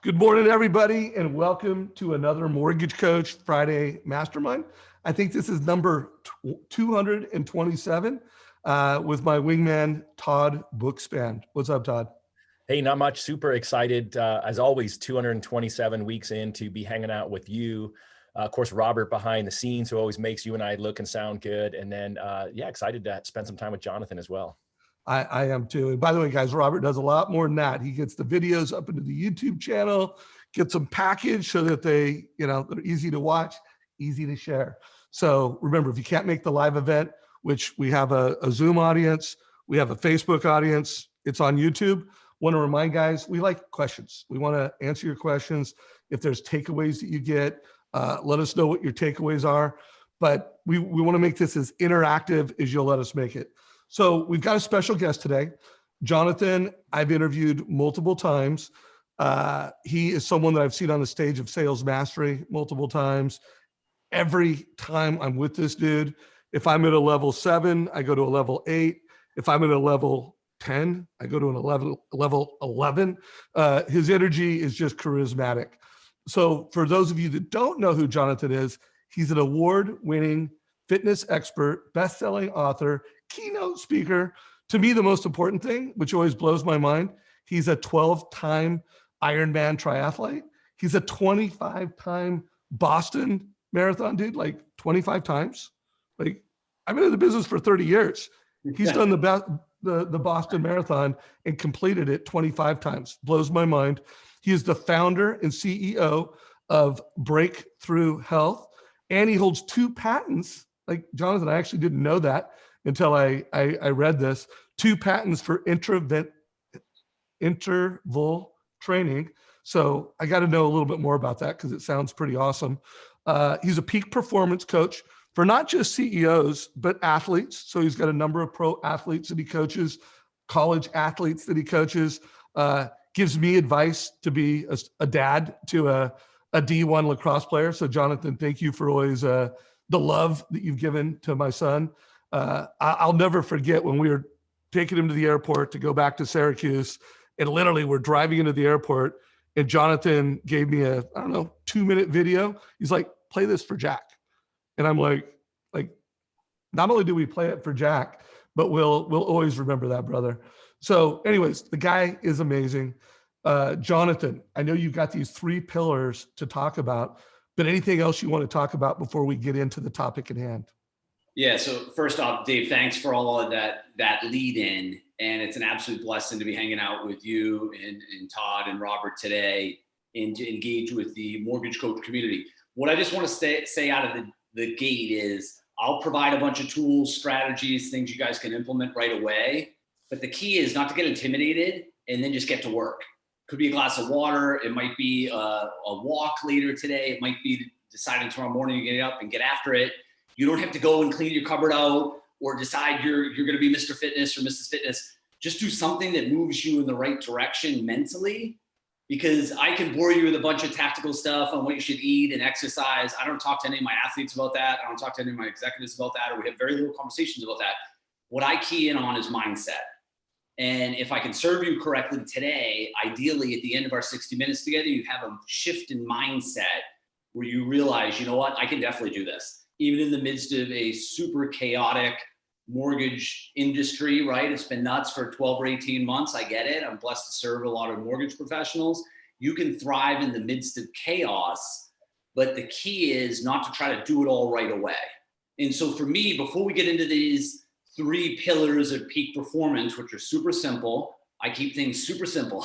Good morning, everybody, and welcome to another Mortgage Coach Friday Mastermind. I think this is number 227 with my wingman, Todd Bookspan. What's up, Todd? Hey, not much. Super excited. As always, 227 weeks in to be hanging out with you. Of course, Robert behind the scenes, who always makes you and I look and sound good. And then, excited to spend some time with Jonathan as well. I am too. And by the way, guys, Robert does a lot more than that. He gets the videos up into the YouTube channel, gets them packaged so that they're easy to watch, easy to share. So remember, if you can't make the live event, which we have a Zoom audience, we have a Facebook audience, it's on YouTube. Want to remind guys, we like questions. We want to answer your questions. If there's takeaways that you get, let us know what your takeaways are. But we want to make this as interactive as you'll let us make it. So we've got a special guest today. Jonathan, I've interviewed multiple times. He is someone that I've seen on the stage of Sales Mastery multiple times. Every time I'm with this dude, if I'm at a level 7, I go to a level 8. If I'm at a level 10, I go to an level 11. His energy is just charismatic. So for those of you that don't know who Jonathan is, he's an award-winning fitness expert, best-selling author, keynote speaker. To me, the most important thing, which always blows my mind, he's a 12-time Ironman triathlete. He's a 25-time Boston Marathon dude, like 25 times. Like, I've been in the business for 30 years. He's done the Boston Marathon and completed it 25 times. Blows my mind. He is the founder and CEO of Breakthrough Health, and he holds 2 patents. Like, Jonathan, I actually didn't know that until I read this. 2 patents for interval training. So I got to know a little bit more about that because it sounds pretty awesome. He's a peak performance coach for not just CEOs, but athletes. So he's got a number of pro athletes that he coaches, college athletes that he coaches, gives me advice to be a dad to a D1 lacrosse player. So Jonathan, thank you for always the love that you've given to my son. I'll never forget when we were taking him to the airport to go back to Syracuse, and literally we're driving into the airport and Jonathan gave me a 2-minute video. He's like, play this for Jack. And I'm like, not only do we play it for Jack, but we'll always remember that, brother. So anyways, the guy is amazing. Jonathan, I know you've got these 3 pillars to talk about, but anything else you want to talk about before we get into the topic at hand? Yeah. So first off, Dave, thanks for all of that lead in. And it's an absolute blessing to be hanging out with you and Todd and Robert today and to engage with the mortgage coach community. What I just want to say out of the gate is I'll provide a bunch of tools, strategies, things you guys can implement right away. But the key is not to get intimidated and then just get to work. Could be a glass of water. It might be a walk later today. It might be deciding tomorrow morning to get up and get after it. You don't have to go and clean your cupboard out or decide you're going to be Mr. Fitness or Mrs. Fitness. Just do something that moves you in the right direction mentally, because I can bore you with a bunch of tactical stuff on what you should eat and exercise. I don't talk to any of my athletes about that. I don't talk to any of my executives about that, or we have very little conversations about that. What I key in on is mindset. And if I can serve you correctly today, ideally at the end of our 60 minutes together, you have a shift in mindset where you realize, you know what, I can definitely do this. Even in the midst of a super chaotic mortgage industry, right? It's been nuts for 12 or 18 months. I get it. I'm blessed to serve a lot of mortgage professionals. You can thrive in the midst of chaos, but the key is not to try to do it all right away. And so for me, before we get into these 3 pillars of peak performance, which are super simple, I keep things super simple.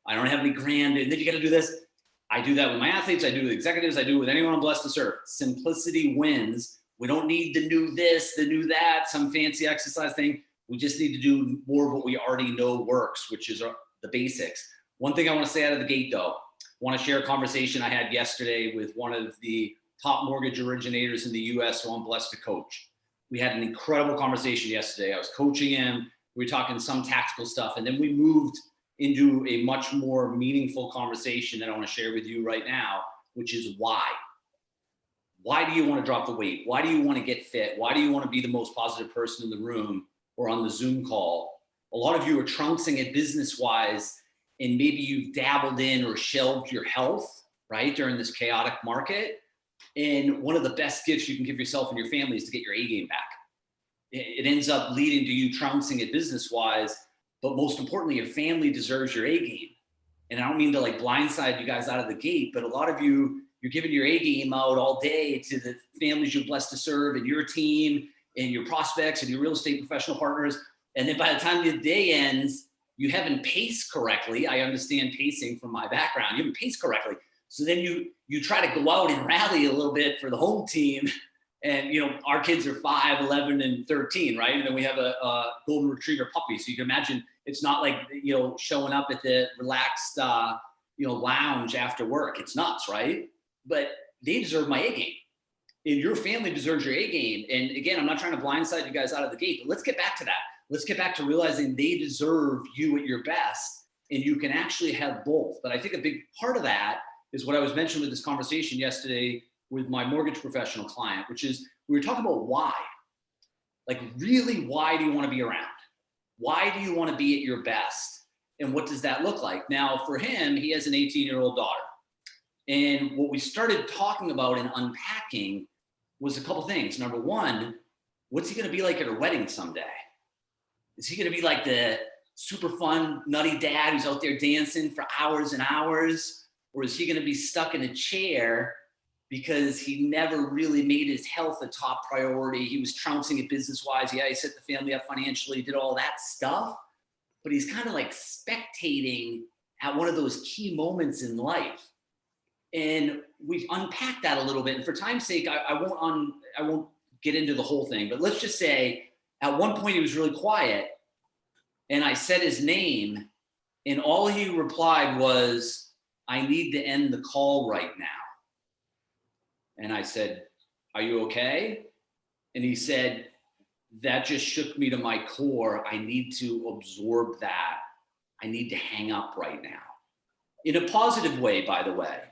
I don't have any grand, and then you got to do this. I do that with my athletes. I do with executives. I do with anyone I'm blessed to serve. Simplicity wins. We don't need the new this, the new that, some fancy exercise thing. We just need to do more of what we already know works, which is the basics. One thing I want to say out of the gate, though, I want to share a conversation I had yesterday with one of the top mortgage originators in the U.S. who I'm blessed to coach. We had an incredible conversation yesterday. I was coaching him. We were talking some tactical stuff, and then we moved into a much more meaningful conversation that I want to share with you right now, which is why. Why do you want to drop the weight? Why do you want to get fit? Why do you want to be the most positive person in the room or on the Zoom call? A lot of you are trouncing it business-wise, and maybe you've dabbled in or shelved your health, right, during this chaotic market. And one of the best gifts you can give yourself and your family is to get your A game back. It ends up leading to you trouncing it business-wise, but most importantly, your family deserves your A game. And I don't mean to like blindside you guys out of the gate, but a lot of you, you're giving your A game out all day to the families you're blessed to serve and your team and your prospects and your real estate professional partners. And then by the time the day ends, you haven't paced correctly. I understand pacing from my background. You haven't paced correctly. So then you try to go out and rally a little bit for the home team. And, you know, our kids are 5, 11, and 13, right? And then we have a golden retriever puppy. So you can imagine it's not like, you know, showing up at the relaxed, you know, lounge after work. It's nuts, right? But they deserve my A game. And your family deserves your A game. And again, I'm not trying to blindside you guys out of the gate, but let's get back to that. Let's get back to realizing they deserve you at your best, and you can actually have both. But I think a big part of that is what I was mentioning with this conversation yesterday with my mortgage professional client, which is we were talking about why. Like, really, why do you want to be around? Why do you want to be at your best? And what does that look like? Now, for him, he has an 18-year-old daughter. And what we started talking about and unpacking was a couple things. Number one, what's he going to be like at her wedding someday? Is he going to be like the super fun, nutty dad who's out there dancing for hours and hours? Or is he going to be stuck in a chair because he never really made his health a top priority? He was trouncing it business-wise. Yeah, he set the family up financially, did all that stuff. But he's kind of like spectating at one of those key moments in life. And we've unpacked that a little bit. And for time's sake, I won't get into the whole thing. But let's just say at one point he was really quiet. And I said his name. And all he replied was, "I need to end the call right now." And I said, "Are you okay?" And he said, "That just shook me to my core. I need to absorb that. I need to hang up right now." In a positive way, by the way.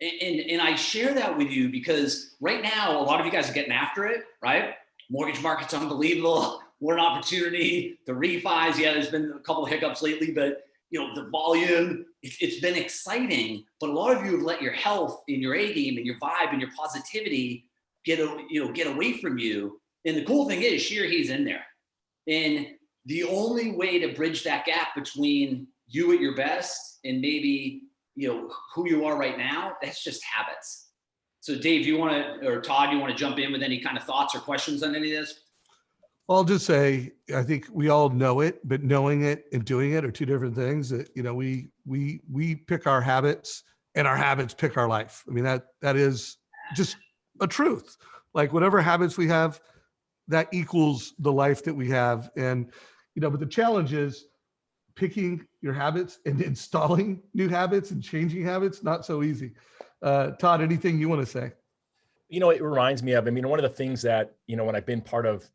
And I share that with you because right now, a lot of you guys are getting after it, right? Mortgage market's unbelievable. What an opportunity. The refis, yeah, there's been a couple of hiccups lately, but you know, the volume, it's been exciting. But a lot of you have let your health and your A game and your vibe and your positivity get away from you. And the cool thing is, he's in there. And the only way to bridge that gap between you at your best and maybe, you know, who you are right now, that's just habits. So Dave, or Todd, you want to jump in with any kind of thoughts or questions on any of this? I'll just say, I think we all know it, but knowing it and doing it are two different things. That, you know, we pick our habits and our habits pick our life. I mean, that is just a truth. Like, whatever habits we have, that equals the life that we have. And, you know, but the challenge is picking your habits and installing new habits and changing habits. Not so easy. Todd, anything you want to say? You know, it reminds me of, I mean, one of the things that, you know, when I've been part of,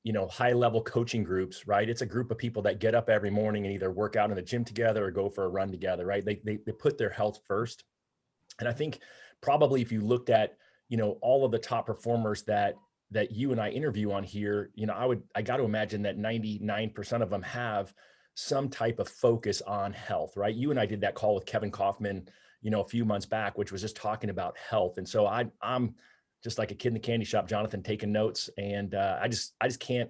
you know, high level coaching groups, right? It's a group of people that get up every morning and either work out in the gym together or go for a run together, right? They put their health first. And I think probably if you looked at, you know, all of the top performers that you and I interview on here, you know, I got to imagine that 99% of them have some type of focus on health, right? You and I did that call with Kevin Kaufman, you know, a few months back, which was just talking about health. And so I'm just like a kid in the candy shop, Jonathan, taking notes. And I just can't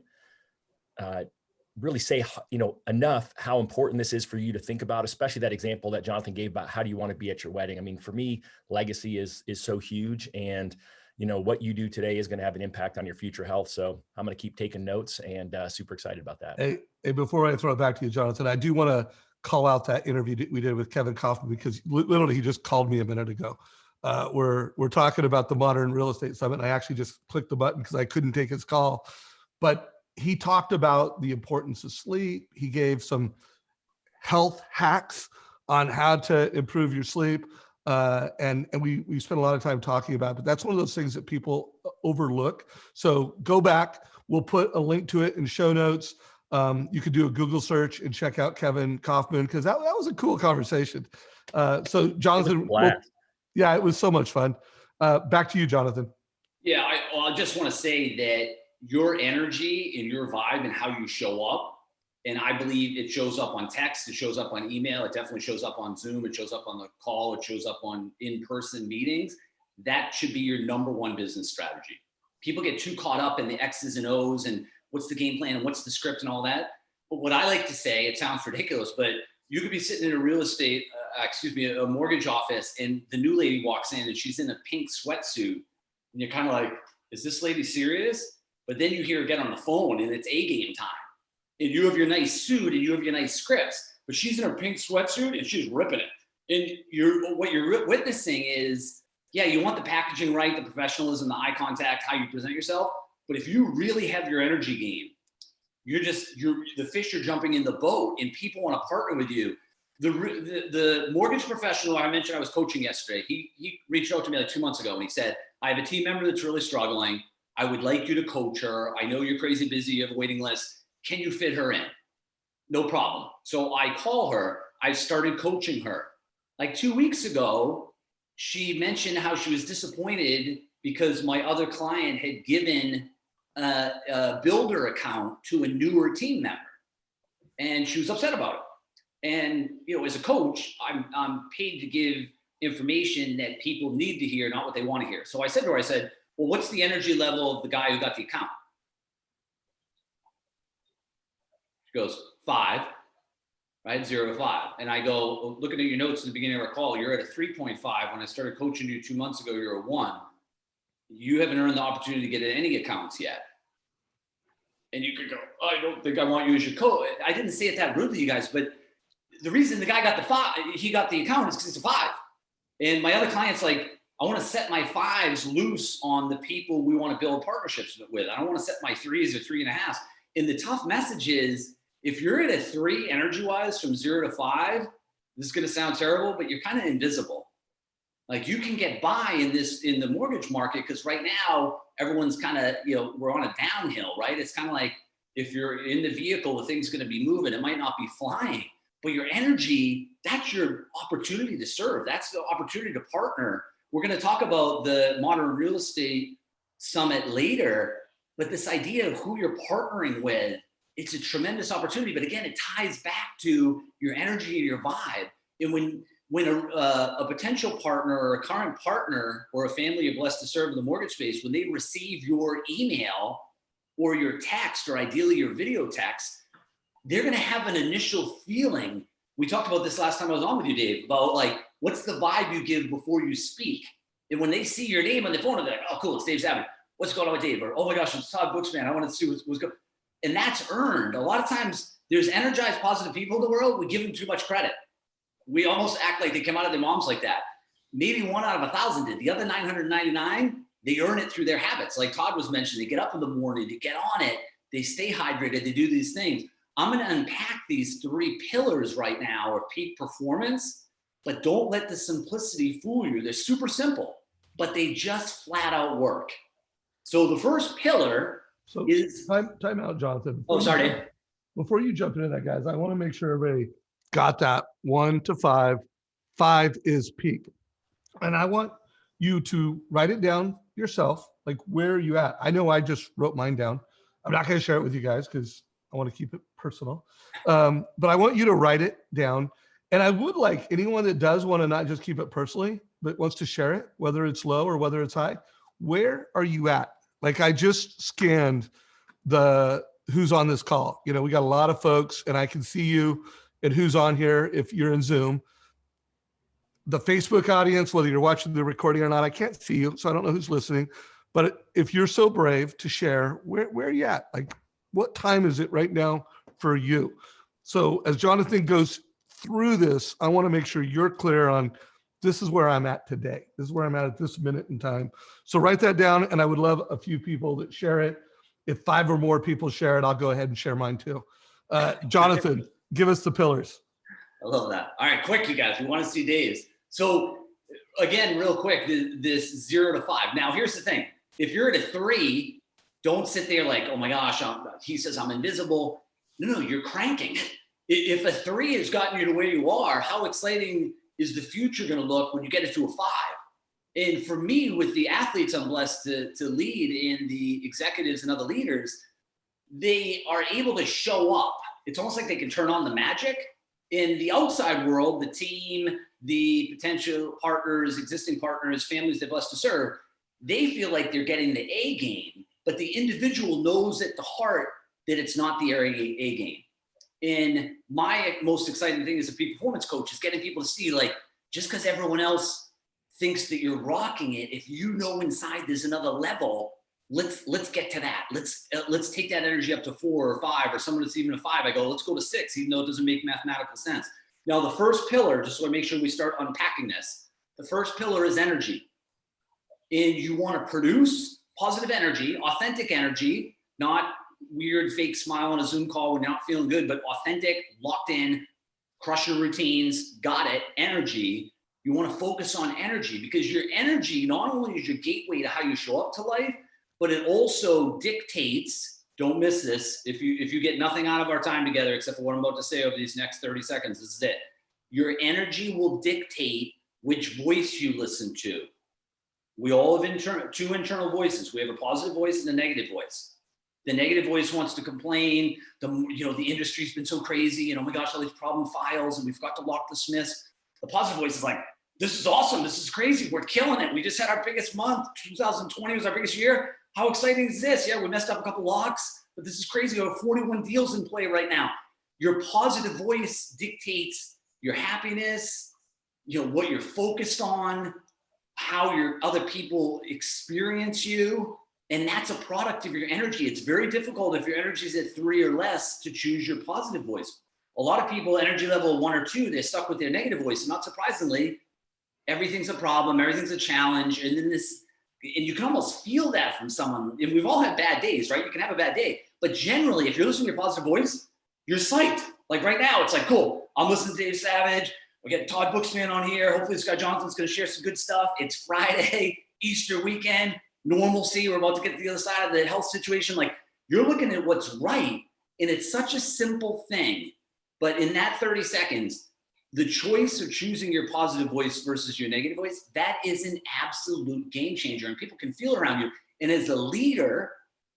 really say, you know, enough how important this is for you to think about, especially that example that Jonathan gave about how do you want to be at your wedding. I mean, for me, legacy is so huge. And, you know, what you do today is going to have an impact on your future health. So I'm going to keep taking notes and super excited about that. Hey, before I throw it back to you, Jonathan, I do want to call out that interview that we did with Kevin Kaufman, because literally he just called me a minute ago. We're talking about the Modern Real Estate Summit. And I actually just clicked the button because I couldn't take his call, but he talked about the importance of sleep. He gave some health hacks on how to improve your sleep. And we spent a lot of time talking about it, but that's one of those things that people overlook. So go back. We'll put a link to it in show notes. You could do a Google search and check out Kevin Kaufman, because that was a cool conversation. So Jonathan, yeah, it was so much fun. Back to you, Jonathan. Yeah, I just want to say that your energy and your vibe and how you show up And I believe it shows up on text, it shows up on email, it definitely shows up on Zoom, it shows up on the call, it shows up on in-person meetings. That should be your number one business strategy. People get too caught up in the X's and O's and what's the game plan and what's the script and all that. But what I like to say, it sounds ridiculous, but you could be sitting in a real estate, a mortgage office, and the new lady walks in and she's in a pink sweatsuit. And you're kind of like, is this lady serious? But then you hear her get on the phone and it's A-game time. And you have your nice suit and you have your nice scripts, but she's in her pink sweatsuit and she's ripping it. And what you're witnessing is, yeah, you want the packaging right, the professionalism, the eye contact, how you present yourself. But if you really have your energy game, you're the fish are jumping in the boat and people want to partner with you. The mortgage professional I mentioned I was coaching yesterday, he reached out to me like 2 months ago and he said, I have a team member that's really struggling. I would like you to coach her. I know you're crazy busy, you have a waiting list. Can you fit her in? No problem. So I call her. I started coaching her. Like 2 weeks ago, she mentioned how she was disappointed because my other client had given a builder account to a newer team member. And she was upset about it. And, you know, as a coach, I'm paid to give information that people need to hear, not what they want to hear. So I said to her, I said, well, what's the energy level of the guy who got the account? Goes 5, right? 0 to 5. And I go, well, looking at your notes at the beginning of our call, you're at a 3.5. When I started coaching you 2 months ago, you're a 1. You haven't earned the opportunity to get any accounts yet. And you could go, oh, I don't think I want you as your coach. I didn't say it that rudely, you guys, but the reason the guy got the 5, he got the account is because it's a 5. And my other client's like, I want to set my 5s loose on the people we want to build partnerships with. I don't want to set my 3s or 3.5s. And the tough message is, if you're at a 3 energy-wise from 0 to 5, this is going to sound terrible, but you're kind of invisible. Like you can get by in the mortgage market because right now everyone's kind of, you know, we're on a downhill, right? It's kind of like if you're in the vehicle, the thing's going to be moving. It might not be flying, but your energy, that's your opportunity to serve. That's the opportunity to partner. We're going to talk about the Modern Real Estate Summit later, but this idea of who you're partnering with, it's a tremendous opportunity. But again, it ties back to your energy and your vibe. And when a potential partner or a current partner or a family you're blessed to serve in the mortgage space, when they receive your email or your text, or ideally your video text, they're going to have an initial feeling. We talked about this last time I was on with you, Dave, about like, what's the vibe you give before you speak? And when they see your name on the phone, they're like, oh, cool, it's Dave Savage. What's going on with Dave? Or, oh my gosh, it's Todd Booksman. I wanted to see what's going on. And that's earned. A lot of times there's energized, positive people in the world. We give them too much credit. We almost act like they come out of their moms like that. Maybe 1 out of 1,000 did. The other 999, they earn it through their habits. Like Todd was mentioning, they get up in the morning, they get on it, they stay hydrated, they do these things. I'm going to unpack these 3 pillars right now of peak performance, but don't let the simplicity fool you. They're super simple, but they just flat out work. So the first pillar is time out, Jonathan. Oh, sorry. Before you jump into that, guys, I want to make sure everybody got that 1 to 5. 5 is peak. And I want you to write it down yourself, like where are you at? I know I just wrote mine down. I'm not going to share it with you guys because I want to keep it personal. But I want you to write it down. And I would like anyone that does want to not just keep it personally, but wants to share it, whether it's low or whether it's high, where are you at? Like I just scanned the who's on this call. You know, we got a lot of folks and I can see you and who's on here if you're in Zoom. The Facebook audience, whether you're watching the recording or not, I can't see you, so I don't know who's listening. But if you're so brave to share, where are you at? Like, what time is it right now for you? So as Jonathan goes through this, I want to make sure you're clear on this is where I'm at today. This is where I'm at this minute in time. So write that down, and I would love a few people that share it. If 5 or more people share it, I'll go ahead and share mine too. Jonathan, give us the pillars. I love that. All right, quick, you guys. We want to see Dave's. So again, real quick, this 0 to 5. Now, here's the thing. If you're at a 3, don't sit there like, oh my gosh, he says I'm invisible. No, you're cranking. If a 3 has gotten you to where you are, how exciting is the future going to look when you get it to a 5? And for me, with the athletes I'm blessed to lead and the executives and other leaders, they are able to show up it's almost like they can turn on the magic. In the outside world, the team, the potential partners, existing partners, families they're blessed to serve, they feel like they're getting the A game, but the individual knows at the heart that it's not the A game. And my most exciting thing as a peak performance coach is getting people to see, like, just because everyone else thinks that you're rocking it, if you know inside there's another level, let's get to that. Let's take that energy up to 4 or 5, or someone that's even a 5. I go, let's go to 6, even though it doesn't make mathematical sense. Now, the first pillar, just so I make sure we start unpacking this, the first pillar is energy. And you want to produce positive energy, authentic energy, not weird fake smile on a Zoom call when you're not feeling good, but authentic, locked in, crush your routines, got it, energy. You want to focus on energy, because your energy not only is your gateway to how you show up to life, but it also dictates, don't miss this, if you get nothing out of our time together except for what I'm about to say over these next 30 seconds, this is it. Your energy will dictate which voice you listen to. We all have two internal voices. We have a positive voice and a negative voice. The negative voice wants to complain. The industry's been so crazy, and oh my gosh, all these problem files, and we forgot to lock the Smiths. The positive voice is like, this is awesome. This is crazy. We're killing it. We just had our biggest month. 2020 was our biggest year. How exciting is this? Yeah, we messed up a couple locks, but this is crazy. We have 41 deals in play right now. Your positive voice dictates your happiness, what you're focused on, how your other people experience you. And that's a product of your energy. It's very difficult if your energy is at 3 or less to choose your positive voice. A lot of people, energy level 1 or 2, they're stuck with their negative voice. And not surprisingly, everything's a problem, everything's a challenge. And you can almost feel that from someone. And we've all had bad days, right? You can have a bad day. But generally, if you're listening to your positive voice, you're psyched. Like right now, it's like, cool, I'm listening to Dave Savage. We get Todd Booksman on here. Hopefully Scott Johnson's going to share some good stuff. It's Friday, Easter weekend, normalcy. We're about to get to the other side of the health situation. Like, you're looking at what's right. And it's such a simple thing. But in that 30 seconds, the choice of choosing your positive voice versus your negative voice, that is an absolute game changer. And people can feel around you. And as a leader,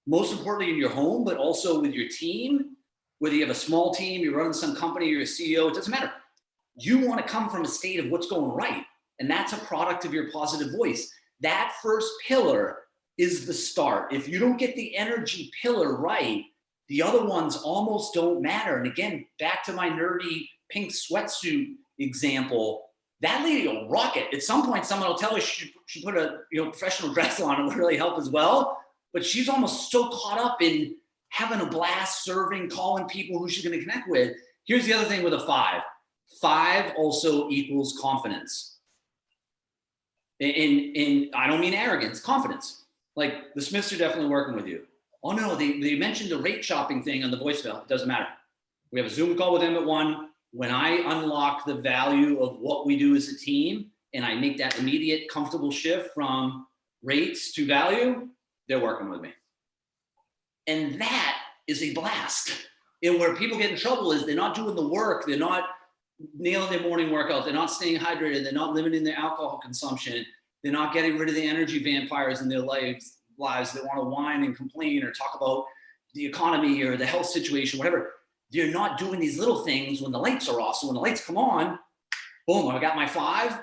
most importantly in your home, but also with your team, whether you have a small team, you're running some company, you're a CEO, it doesn't matter. You want to come from a state of what's going right. And that's a product of your positive voice. That first pillar is the start. If you don't get the energy pillar right, the other ones almost don't matter. And again, back to my nerdy pink sweatsuit example, that lady will rock it. At some point, someone will tell her she put a professional dress on. It would really help as well. But she's almost so caught up in having a blast, serving, calling people who she's going to connect with. Here's the other thing with a 5. 5 also equals confidence. And I don't mean arrogance, confidence. Like, the Smiths are definitely working with you. Oh no, they mentioned the rate shopping thing on the voicemail. It doesn't matter. We have a Zoom call with them at 1. When I unlock the value of what we do as a team, and I make that immediate comfortable shift from rates to value, they're working with me. And that is a blast. And where people get in trouble is they're not doing the work. They're not nailing their morning workouts. They're not staying hydrated. They're not limiting their alcohol consumption. They're not getting rid of the energy vampires in their lives that want to whine and complain or talk about the economy or the health situation, whatever. They're not doing these little things when the lights are off. So when the lights come on, boom, I got my 5,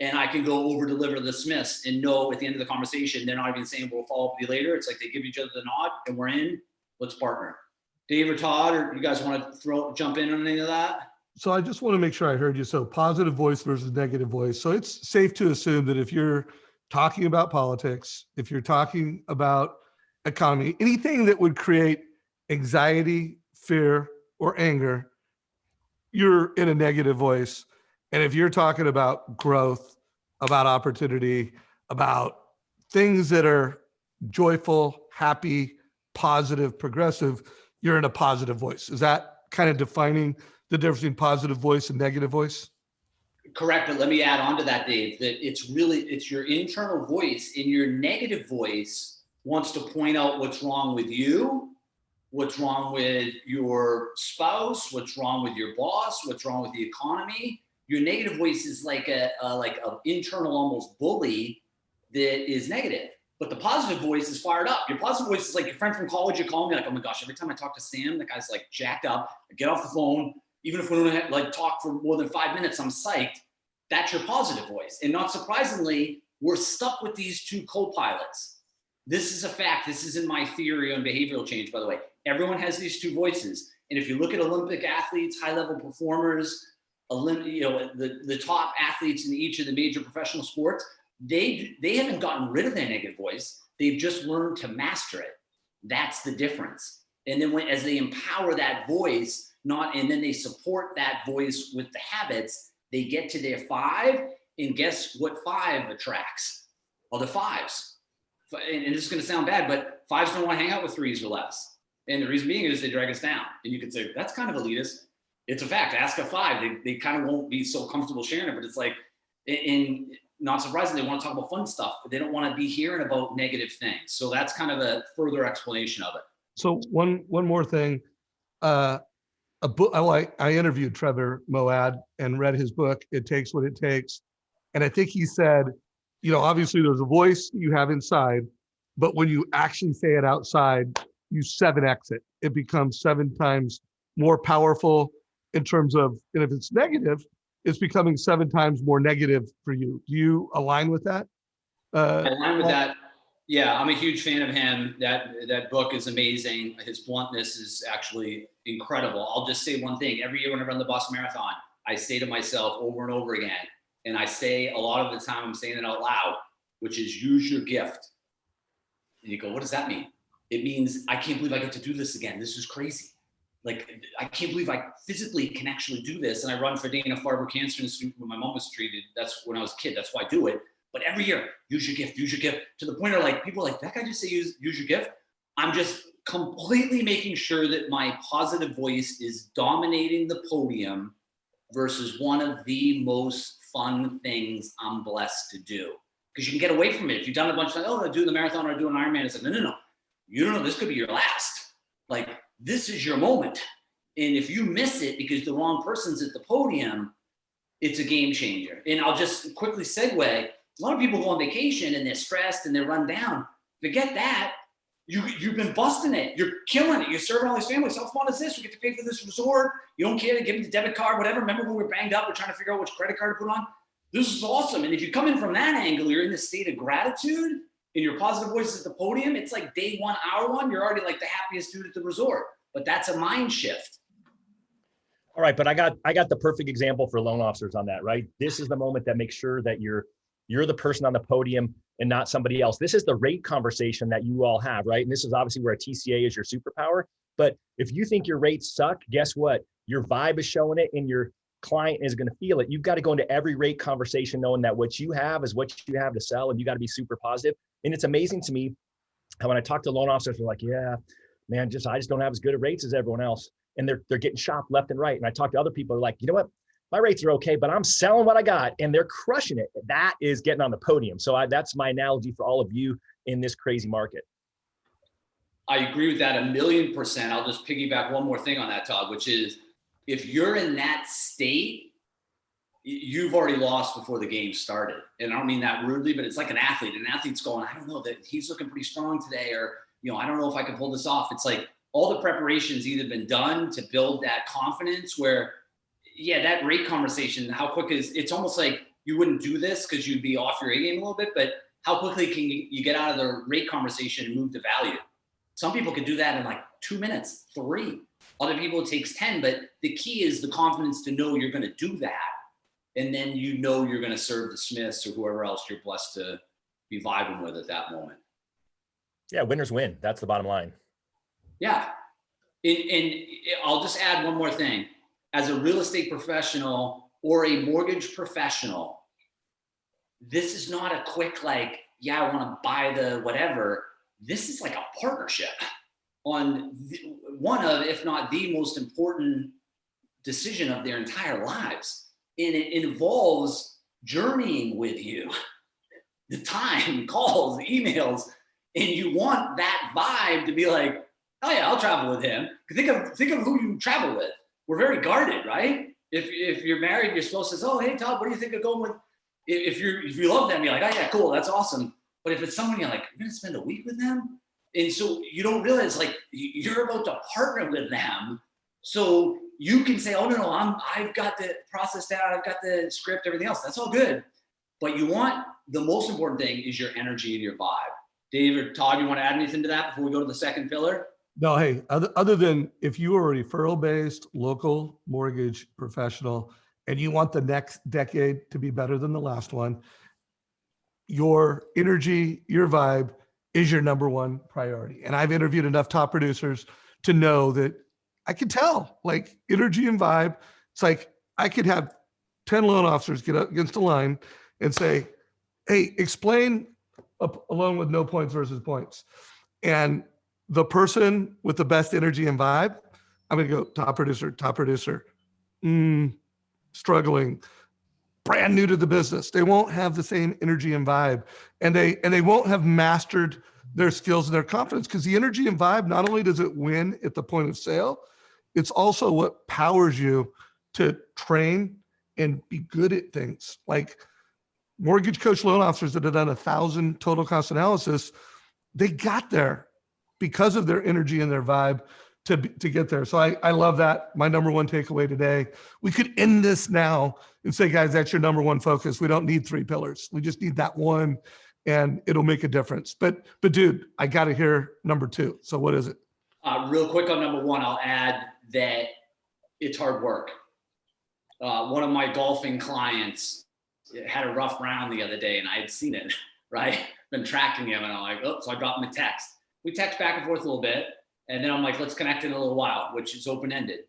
and I can go over deliver the Smiths and know at the end of the conversation, they're not even saying we'll follow up with you later. It's like they give each other the nod and we're in. Let's partner. Dave or Todd, or you guys want to jump in on any of that? So I just want to make sure I heard you. So positive voice versus negative voice. So it's safe to assume that if you're talking about politics, if you're talking about economy, anything that would create anxiety, fear, or anger, you're in a negative voice. And if you're talking about growth, about opportunity, about things that are joyful, happy, positive, progressive, you're in a positive voice. Is that kind of defining the difference between positive voice and negative voice? Correct, but let me add on to that, Dave, that it's your internal voice. In your negative voice wants to point out what's wrong with you, what's wrong with your spouse, what's wrong with your boss, what's wrong with the economy. Your negative voice is like a internal almost bully that is negative. But the positive voice is fired up. Your positive voice is like your friend from college. You call me like, oh my gosh, every time I talk to Sam, the guy's like jacked up. I get off the phone. Even if we don't have, like talk for more than 5 minutes, I'm psyched. That's your positive voice. And not surprisingly, we're stuck with these two co-pilots. This is a fact. This isn't my theory on behavioral change, by the way. Everyone has these two voices. And if you look at Olympic athletes, high-level performers, the top athletes in each of the major professional sports, they haven't gotten rid of their negative voice. They've just learned to master it. That's the difference. And then as they empower that voice, and then they support that voice with the habits, they get to their 5, and guess what 5 attracts? Well, the 5s. And this is going to sound bad, but 5s don't want to hang out with 3s or less. And the reason being is they drag us down. And you could say, that's kind of elitist. It's a fact. Ask a 5. They kind of won't be so comfortable sharing it, but it's like, and not surprising, they want to talk about fun stuff, but they don't want to be hearing about negative things. So that's kind of a further explanation of it. So one more thing. A book, I interviewed Trevor Moad and read his book, It Takes What It Takes. And I think he said, obviously there's a voice you have inside, but when you actually say it outside, you 7x it. It becomes 7 times more powerful in terms of, and if it's negative, it's becoming 7 times more negative for you. Do you align with that? I align with that. Yeah, I'm a huge fan of him. That book is amazing. His bluntness is actually incredible. I'll just say one thing. Every year when I run the Boston Marathon, I say to myself over and over again, and I say a lot of the time I'm saying it out loud, which is use your gift. And you go, what does that mean? It means I can't believe I get to do this again. This is crazy. Like, I can't believe I physically can actually do this. And I run for Dana-Farber Cancer Institute when my mom was treated. That's when I was a kid. That's why I do it. But every year, use your gift, to the point where like people are like, that guy just say use your gift. I'm just completely making sure that my positive voice is dominating the podium versus one of the most fun things I'm blessed to do. Because you can get away from it. If you've done a bunch of times, oh, I do the marathon or I do an Ironman, it's like, no. You don't know, this could be your last. Like, this is your moment. And if you miss it because the wrong person's at the podium, it's a game changer. And I'll just quickly segue. A lot of people go on vacation and they're stressed and they're run down. Forget that. You've been busting it. You're killing it. You're serving all these families. How fun is this? We get to pay for this resort. You don't care to give them the debit card, whatever. Remember when we were banged up? We're trying to figure out which credit card to put on. This is awesome. And if you come in from that angle, you're in the state of gratitude and your positive voice is at the podium. It's like day 1, hour 1. You're already like the happiest dude at the resort. But that's a mind shift. All right, but I got the perfect example for loan officers on that, right? This is the moment that makes sure that you're the person on the podium and not somebody else. This is the rate conversation that you all have, right? And this is obviously where a TCA is your superpower. But if you think your rates suck, guess what? Your vibe is showing it and your client is going to feel it. You've got to go into every rate conversation knowing that what you have is what you have to sell, and you got to be super positive. And it's amazing to me how when I talk to loan officers, they're like, yeah, man, I just don't have as good a rates as everyone else. And they're getting shopped left and right. And I talk to other people, they're like, you know what? My rates are okay, but I'm selling what I got and they're crushing it. That is getting on the podium. So that's my analogy for all of you in this crazy market. I agree with that 1,000,000%. I'll just piggyback one more thing on that, Todd, which is if you're in that state, you've already lost before the game started. And I don't mean that rudely, but it's like an athlete. An athlete's going, I don't know, that he's looking pretty strong today, or, I don't know if I can pull this off. It's like all the preparation's either been done to build that confidence where, yeah, that rate conversation, how quick it's almost like you wouldn't do this because you'd be off your A game a little bit, but how quickly can you get out of the rate conversation and move to value? Some people can do that in like 2 minutes, 3. Other people it takes 10, but the key is the confidence to know you're going to do that. And then you're going to serve the Smiths or whoever else you're blessed to be vibing with at that moment. Yeah, winners win. That's the bottom line. Yeah. And I'll just add one more thing. As a real estate professional or a mortgage professional, this is not a quick, like, yeah, I want to buy the whatever. This is like a partnership on one of, if not the most important decision of their entire lives. And it involves journeying with you, the time, calls, emails, and you want that vibe to be like, oh yeah, I'll travel with him. Think of who you travel with. We're very guarded, right? If you're married, your spouse says, oh, hey, Todd, what do you think of going with? If you love them, you're like, oh yeah, cool, that's awesome. But if it's someone you're like, you're going to spend a week with them. And so you don't realize like you're about to partner with them. So you can say, oh no, I've got the process down. I've got the script, everything else. That's all good. But you want, the most important thing is your energy and your vibe. Dave or Todd, you want to add anything to that before we go to the second pillar? No, hey, other than if you are a referral-based local mortgage professional and you want the next decade to be better than the last one, your energy, your vibe is your number one priority. And I've interviewed enough top producers to know that I can tell, like, energy and vibe. It's like I could have 10 loan officers get up against a line and say, hey, explain a loan with no points versus points. And the person with the best energy and vibe, I'm going to go top producer, struggling, brand new to the business. They won't have the same energy and vibe, and they won't have mastered their skills and their confidence, because the energy and vibe, not only does it win at the point of sale, it's also what powers you to train and be good at things. Like mortgage coach loan officers that have done 1,000 total cost analysis, they got there because of their energy and their vibe to get there. So I love that. My number one takeaway today. We could end this now and say, guys, that's your number one focus. We don't need 3 pillars. We just need that one, and it'll make a difference. But dude, I got to hear number 2. So what is it? Real quick on number 1, I'll add that it's hard work. One of my golfing clients had a rough round the other day, and I had seen it, right? Been tracking him, and I'm like, oh, so I dropped him a text. We text back and forth a little bit. And then I'm like, let's connect in a little while, which is open-ended.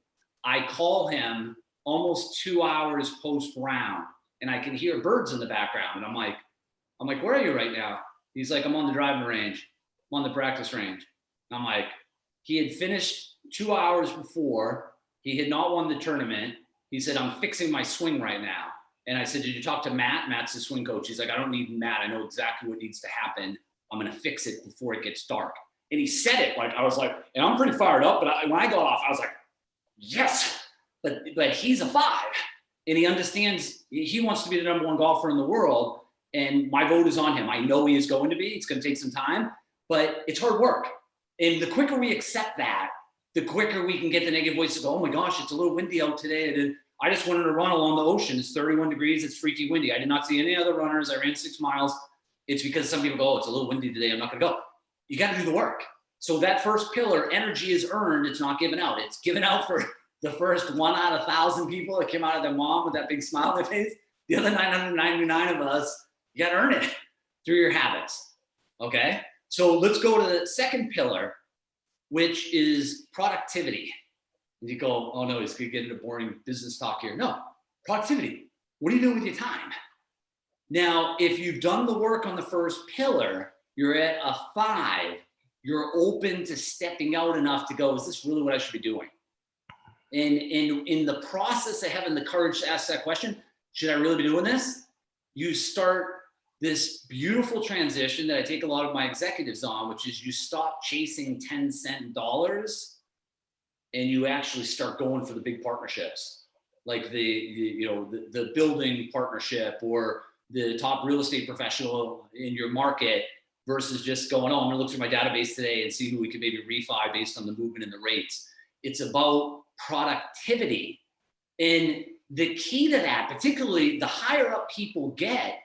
I call him almost 2 hours post-round, and I can hear birds in the background. And I'm like, where are you right now? He's like, I'm on the driving range. I'm on the practice range. And I'm like, he had finished 2 hours before. He had not won the tournament. He said, I'm fixing my swing right now. And I said, did you talk to Matt? Matt's the swing coach. He's like, I don't need Matt. I know exactly what needs to happen. I'm going to fix it before it gets dark. And he said it like, I was like, and I'm pretty fired up, but when I got off, I was like, yes, but he's a 5, and he understands he wants to be the number 1 golfer in the world. And my vote is on him. I know he is going to be. It's going to take some time, but it's hard work. And the quicker we accept that, the quicker we can get the negative voice to go, oh my gosh, it's a little windy out today. I just wanted to run along the ocean. It's 31 degrees. It's freaky windy. I did not see any other runners. I ran 6 miles. It's because some people go, oh, it's a little windy today. I'm not going to go. You got to do the work. So that first pillar, energy is earned. It's not given out. It's given out for the first 1 out of 1,000 people that came out of their mom with that big smile on their face. The other 999 of us, you got to earn it through your habits. Okay. So let's go to the second pillar, which is productivity. And you go, oh no, he's going to get into boring business talk here. No, productivity. What are you doing with your time? Now, if you've done the work on the first pillar, you're at a 5, you're open to stepping out enough to go, is this really what I should be doing? And in the process of having the courage to ask that question, should I really be doing this? You start this beautiful transition that I take a lot of my executives on, which is you stop chasing 10-cent dollars and you actually start going for the big partnerships, like the building partnership or the top real estate professional in your market, versus just going, oh, I'm gonna look through my database today and see who we can maybe refi based on the movement in the rates. It's about productivity. And the key to that, particularly the higher up people get,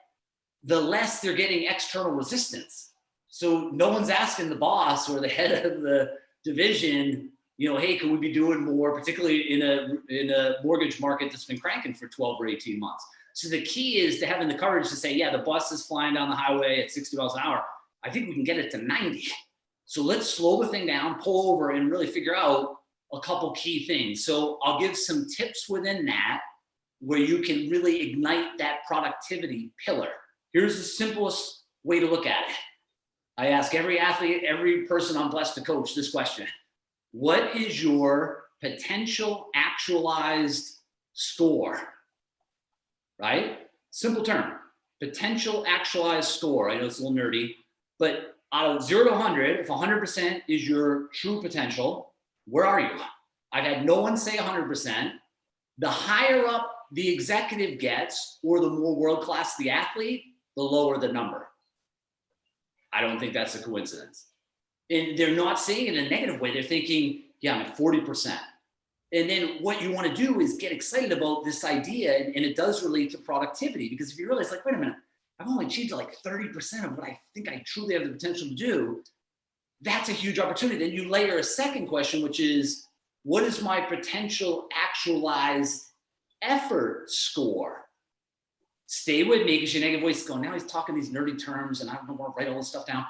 the less they're getting external resistance. So no one's asking the boss or the head of the division, hey, can we be doing more, particularly in a mortgage market that's been cranking for 12 or 18 months. So the key is to having the courage to say, yeah, the bus is flying down the highway at 60 miles an hour. I think we can get it to 90. So let's slow the thing down, pull over, and really figure out a couple key things. So I'll give some tips within that where you can really ignite that productivity pillar. Here's the simplest way to look at it. I ask every athlete, every person I'm blessed to coach this question. What is your potential actualized score? Right? Simple term. Potential actualized score. I know it's a little nerdy, but out of 0 to 100, if 100% is your true potential, where are you? I've had no one say 100%. The higher up the executive gets, or the more world-class the athlete, the lower the number. I don't think that's a coincidence. And they're not saying it in a negative way. They're thinking, yeah, I'm at 40%. And then what you want to do is get excited about this idea. And it does relate to productivity, because if you realize, like, wait a minute, I've only achieved like 30% of what I think I truly have the potential to do, that's a huge opportunity. Then you layer a second question, which is, what is my potential actualized effort score? Stay with me, because your negative voice is going, now he's talking these nerdy terms and I don't want to write all this stuff down.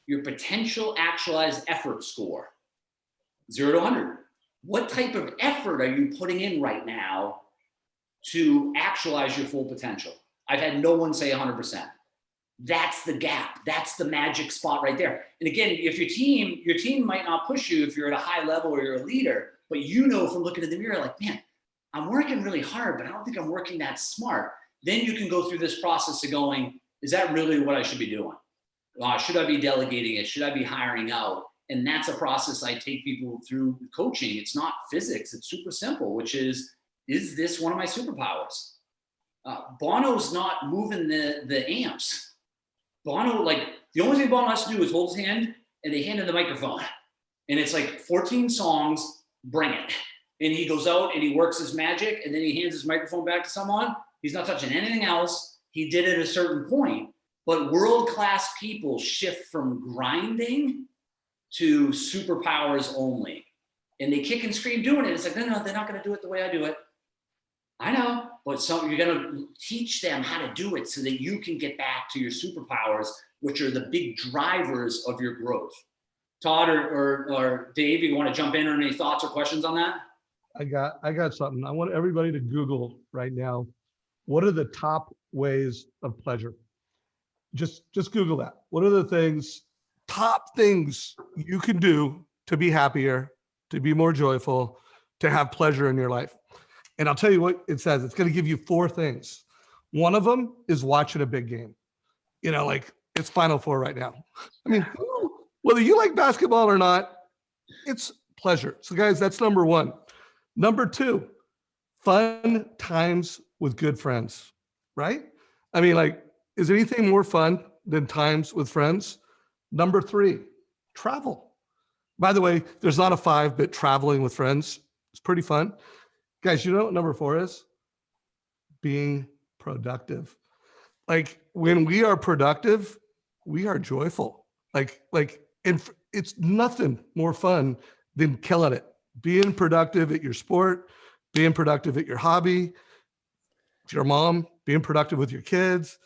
Your potential actualized effort score, 0 to 100. What type of effort are you putting in right now to actualize your full potential? I've had no one say 100%. That's the gap. That's the magic spot right there. And again, if your team might not push you if you're at a high level or you're a leader, but you know from looking in the mirror, like, man, I'm working really hard, but I don't think I'm working that smart. Then you can go through this process of going, is that really what I should be doing? Should I be delegating it? Should I be hiring out? And that's a process I take people through coaching. It's not physics. It's super simple, which is this one of my superpowers? Bono's not moving the amps. Bono, like, the only thing Bono has to do is hold his hand and they hand him the microphone. And it's like 14 songs, bring it. And he goes out and he works his magic, and then he hands his microphone back to someone. He's not touching anything else. He did it at a certain point. But world-class people shift from grinding to superpowers only. And they kick and scream doing it. It's like, no, they're not going to do it the way I do it. I know, but you're going to teach them how to do it so that you can get back to your superpowers, which are the big drivers of your growth. Todd or Dave, you want to jump in on any thoughts or questions on that? I got something. I want everybody to Google right now, what are the top ways of pleasure? Just Google that. What are the top things you can do to be happier, to be more joyful, to have pleasure in your life? And I'll tell you what it says. It's going to give you 4 things. One of them is watching a big game. You know, like, it's Final Four right now. I mean, whether you like basketball or not, it's pleasure. So guys, that's number 1. Number 2, fun times with good friends, right? I mean, like, is there anything more fun than times with friends? Number 3, travel. By the way, there's not a 5, but traveling with friends is pretty fun. Guys, you know what number 4 is? Being productive. Like, when we are productive, we are joyful. And it's nothing more fun than killing it. Being productive at your sport, being productive at your hobby. If you're a mom, being productive with your kids.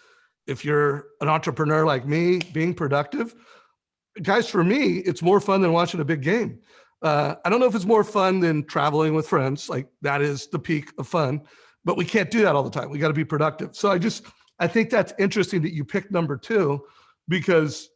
If you're an entrepreneur like me, being productive. Guys, for me, it's more fun than watching a big game. I don't know if it's more fun than traveling with friends. Like, that is the peak of fun, but we can't do that all the time. We got to be productive. So I think that's interesting that you picked number 2, because,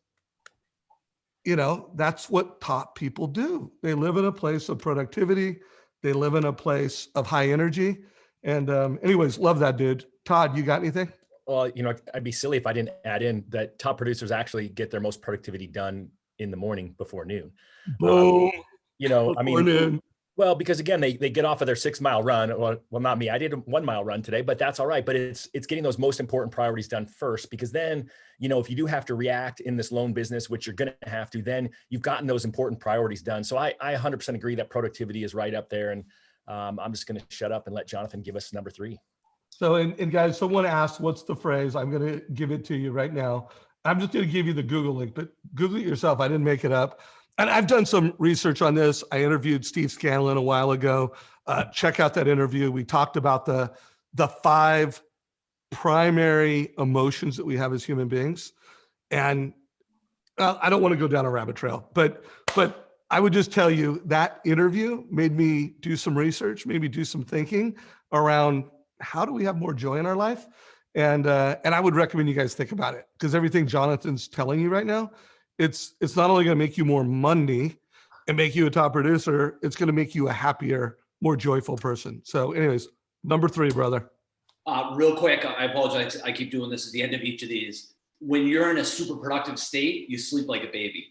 you know, that's what top people do. They live in a place of productivity. They live in a place of high energy. And anyways, love that, dude. Todd, you got anything? Well, you know, I'd be silly if I didn't add in that top producers actually get their most productivity done in the morning before noon. Boom. You know, I mean, noon. Well, because again, they get off of their 6-mile run. Well, not me. I did a 1-mile run today, but that's all right. But it's getting those most important priorities done first, because then, you know, if you do have to react in this loan business, which you're going to have to, then you've gotten those important priorities done. So I 100% agree that productivity is right up there. And I'm just going to shut up and let Jonathan give us number 3. So, and guys, someone asked, what's the phrase? I'm going to give it to you right now. I'm just going to give you the Google link, but Google it yourself. I didn't make it up. And I've done some research on this. I interviewed Steve Scanlon a while ago. Check out that interview. We talked about the 5 primary emotions that we have as human beings. And I don't want to go down a rabbit trail, but I would just tell you that interview made me do some research, maybe do some thinking around how do we have more joy in our life? And I would recommend you guys think about it, because everything Jonathan's telling you right now, it's not only going to make you more money and make you a top producer, it's going to make you a happier, more joyful person. So anyways, number 3, brother. Real quick, I apologize. I keep doing this at the end of each of these. When you're in a super productive state, you sleep like a baby.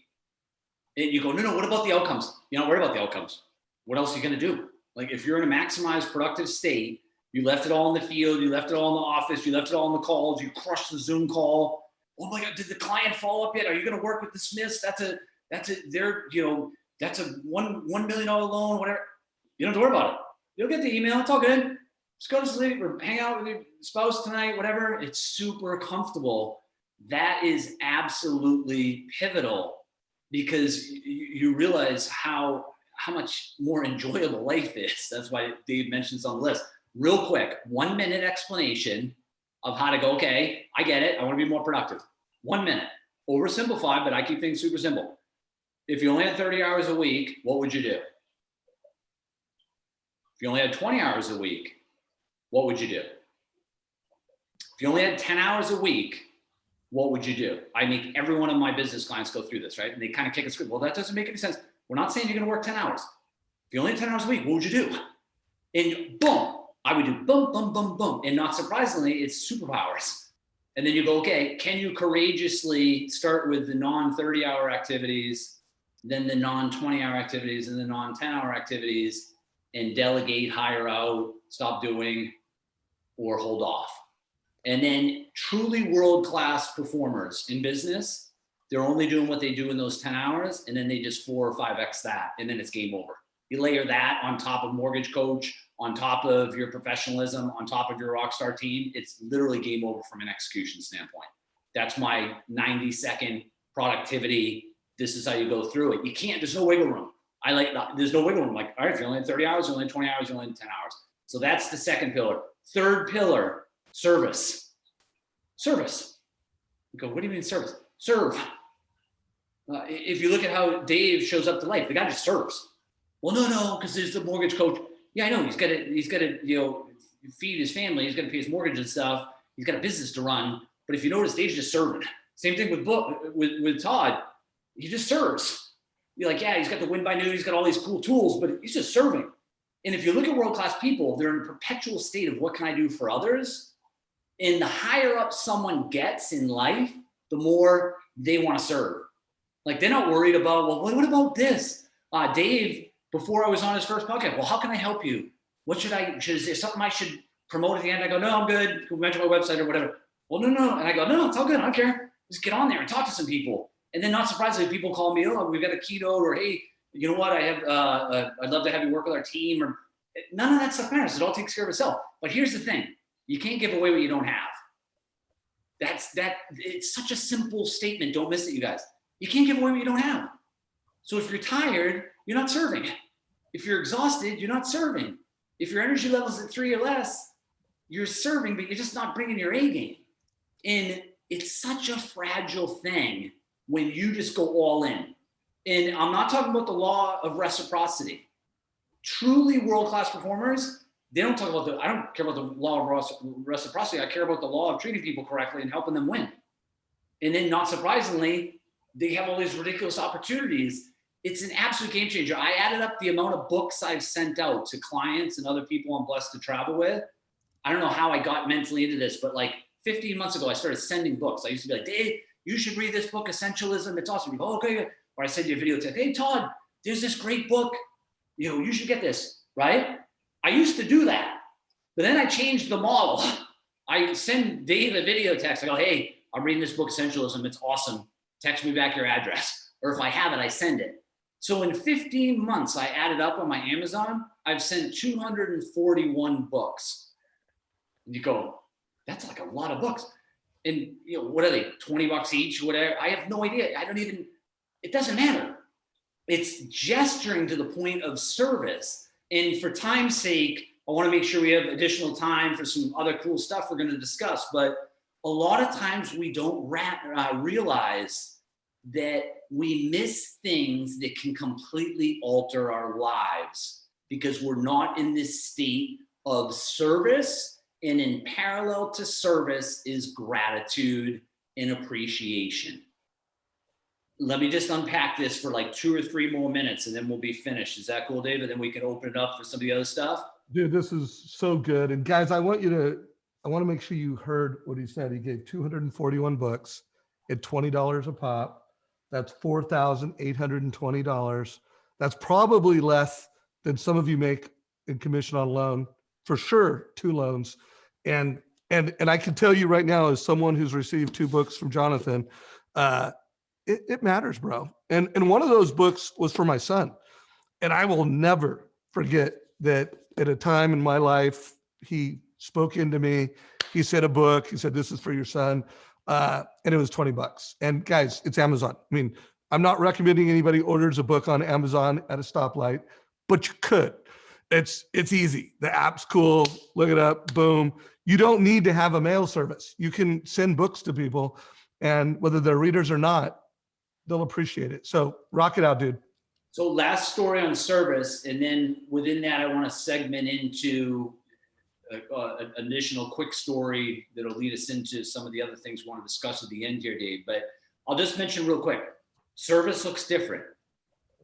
And you go, no, what about the outcomes? You're not worried about the outcomes. What else are you going to do? Like, if you're in a maximized productive state, you left it all in the field, you left it all in the office, you left it all in the calls, you crushed the Zoom call, Oh my God, did the client follow up yet? Are you going to work with the Smiths? That's a $1 million loan, whatever. You don't have to worry about it. You'll get the email. It's all good. Just go to sleep or hang out with your spouse tonight, whatever. It's super comfortable. That is absolutely pivotal, because you realize how much more enjoyable life is. That's why Dave mentions on the list. Real quick, 1 minute explanation of how to go, okay, I get it. I want to be more productive. 1 minute. Oversimplified, but I keep things super simple. If you only had 30 hours a week, what would you do? If you only had 20 hours a week, what would you do? If you only had 10 hours a week, what would you do? I make every one of my business clients go through this, right? And they kind of kick a script. Well, that doesn't make any sense. We're not saying you're going to work 10 hours. If you only had 10 hours a week, what would you do? And boom, I would do boom, boom, boom, boom. And not surprisingly, it's superpowers. And then you go, okay, can you courageously start with the non-30 hour activities, then the non-20 hour activities, and the non-10 hour activities, and delegate, hire out, stop doing, or hold off? And then truly world-class performers in business, they're only doing what they do in those 10 hours, and then they just 4 or 5x that, and then it's game over. You layer that on top of mortgage coach, on top of your professionalism, on top of your rockstar team, it's literally game over from an execution standpoint. That's my 90-second productivity. This is how you go through it. You can't, there's no wiggle room. There's no wiggle room. Like, all right, if you're only at 30 hours, you're only at 20 hours, you're only at 10 hours. So that's the second pillar. Third pillar, service. Service. You go, what do you mean service? Serve. If you look at how Dave shows up to life, the guy just serves. Well, no, because there's the mortgage coach. Yeah, I know. He's got to, feed his family. He's got to pay his mortgage and stuff. He's got a business to run. But if you notice, Dave's just serving. Same thing with Todd. He just serves. You're like, yeah, he's got the win by noon. He's got all these cool tools, but he's just serving. And if you look at world-class people, they're in a perpetual state of what can I do for others? And the higher up someone gets in life, the more they want to serve. Like, they're not worried about, well, what about this? Dave, before I was on his first podcast, well, how can I help you? Is there something I should promote at the end? I go, no, I'm good. Go mention my website or whatever. Well, no. And I go, no, it's all good. I don't care. Just get on there and talk to some people. And then not surprisingly, people call me, oh, we've got a keynote, or, hey, you know what? I'd love to have you work with our team. Or none of that stuff matters. It all takes care of itself. But here's the thing. You can't give away what you don't have. It's such a simple statement. Don't miss it, you guys. You can't give away what you don't have. So if you're tired, you're not serving. If you're exhausted, you're not serving. If your energy level is at 3 or less, you're serving, but you're just not bringing your A game. And it's such a fragile thing when you just go all in. And I'm not talking about the law of reciprocity. Truly world-class performers, I don't care about the law of reciprocity. I care about the law of treating people correctly and helping them win. And then, not surprisingly, they have all these ridiculous opportunities. It's an absolute game changer. I added up the amount of books I've sent out to clients and other people I'm blessed to travel with. I don't know how I got mentally into this, but like 15 months ago, I started sending books. I used to be like, Dave, you should read this book, Essentialism. It's awesome. You go, okay. Or I send you a video, hey, Todd, there's this great book. You should get this, right? I used to do that, but then I changed the model. I send Dave a video text. I go, hey, I'm reading this book, Essentialism. It's awesome. Text me back your address. Or if I have it, I send it. So in 15 months, I added up on my Amazon, I've sent 241 books. And you go, that's like a lot of books. And what are they, $20 each, whatever? I have no idea. It doesn't matter. It's gesturing to the point of service. And for time's sake, I want to make sure we have additional time for some other cool stuff we're going to discuss. But a lot of times we don't realize that we miss things that can completely alter our lives because we're not in this state of service. And in parallel to service is gratitude and appreciation. Let me just unpack this for like 2 or 3 more minutes and then we'll be finished. Is that cool, David? Then we can open it up for some of the other stuff. Dude, this is so good. And guys, I want to make sure you heard what he said. He gave 241 books at $20 a pop. That's $4,820. That's probably less than some of you make in commission on loan, for sure, 2 loans. And And I can tell you right now, as someone who's received 2 books from Jonathan, it matters, bro. And one of those books was for my son. And I will never forget that at a time in my life, he spoke into me. He said a book. He said, "This is for your son." And it was $20. And guys, it's Amazon. I mean, I'm not recommending anybody orders a book on Amazon at a stoplight, but you could. It's easy. The app's cool. Look it up. Boom. You don't need to have a mail service. You can send books to people, and whether they're readers or not, they'll appreciate it. So rock it out, dude. So last story on service, and then within that, I want to segment into an additional quick story that'll lead us into some of the other things we want to discuss at the end here, Dave. But I'll just mention real quick, service looks different.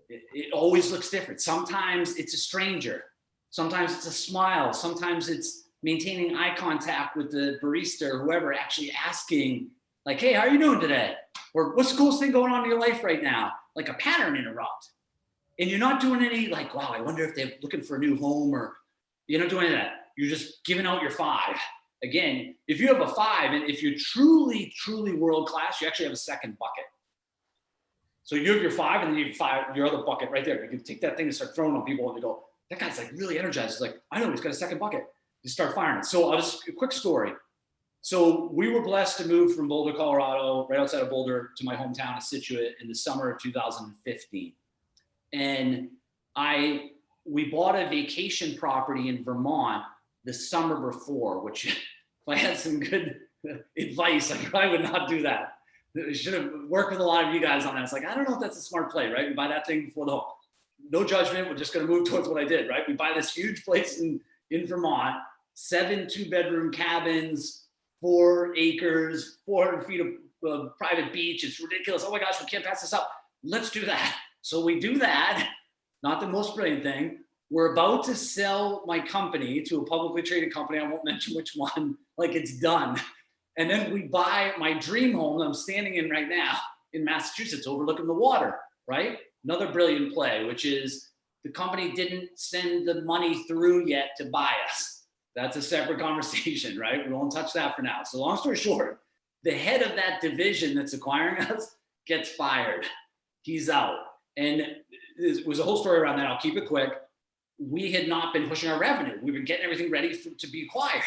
It always looks different. Sometimes it's a stranger. Sometimes it's a smile. Sometimes it's maintaining eye contact with the barista or whoever, actually asking like, "Hey, how are you doing today?" Or "What's the coolest thing going on in your life right now?" Like a pattern interrupt. And you're not doing any like, "Wow, I wonder if they're looking for a new home," or you're not doing any of that. You're just giving out your 5. Again, if you have a 5, and if you're truly, truly world-class, you actually have a second bucket. So you have your 5, and then you have your other bucket right there. You can take that thing and start throwing on people, and they go, "That guy's like really energized." It's like, "I know, he's got a second bucket." You start firing. So a quick story. So we were blessed to move from Boulder, Colorado, right outside of Boulder, to my hometown of Scituate in the summer of 2015. And we bought a vacation property in Vermont the summer before, which if I had some good advice, I probably would not do that. I should have worked with a lot of you guys on that. It's like, I don't know if that's a smart play, right? We buy that thing before the home. No judgment. We're just going to move towards what I did, right? We buy this huge place in Vermont, 7 2-bedroom cabins, 4 acres, 400 feet of private beach. It's ridiculous. Oh my gosh, we can't pass this up. Let's do that. So we do that. Not the most brilliant thing. We're about to sell my company to a publicly traded company. I won't mention which one, like it's done. And then we buy my dream home that I'm standing in right now in Massachusetts, overlooking the water, right? Another brilliant play, which is the company didn't send the money through yet to buy us. That's a separate conversation, right? We won't touch that for now. So long story short, the head of that division that's acquiring us gets fired. He's out. And there was a whole story around that. I'll keep it quick. We had not been pushing our revenue. We've been getting everything ready to be acquired.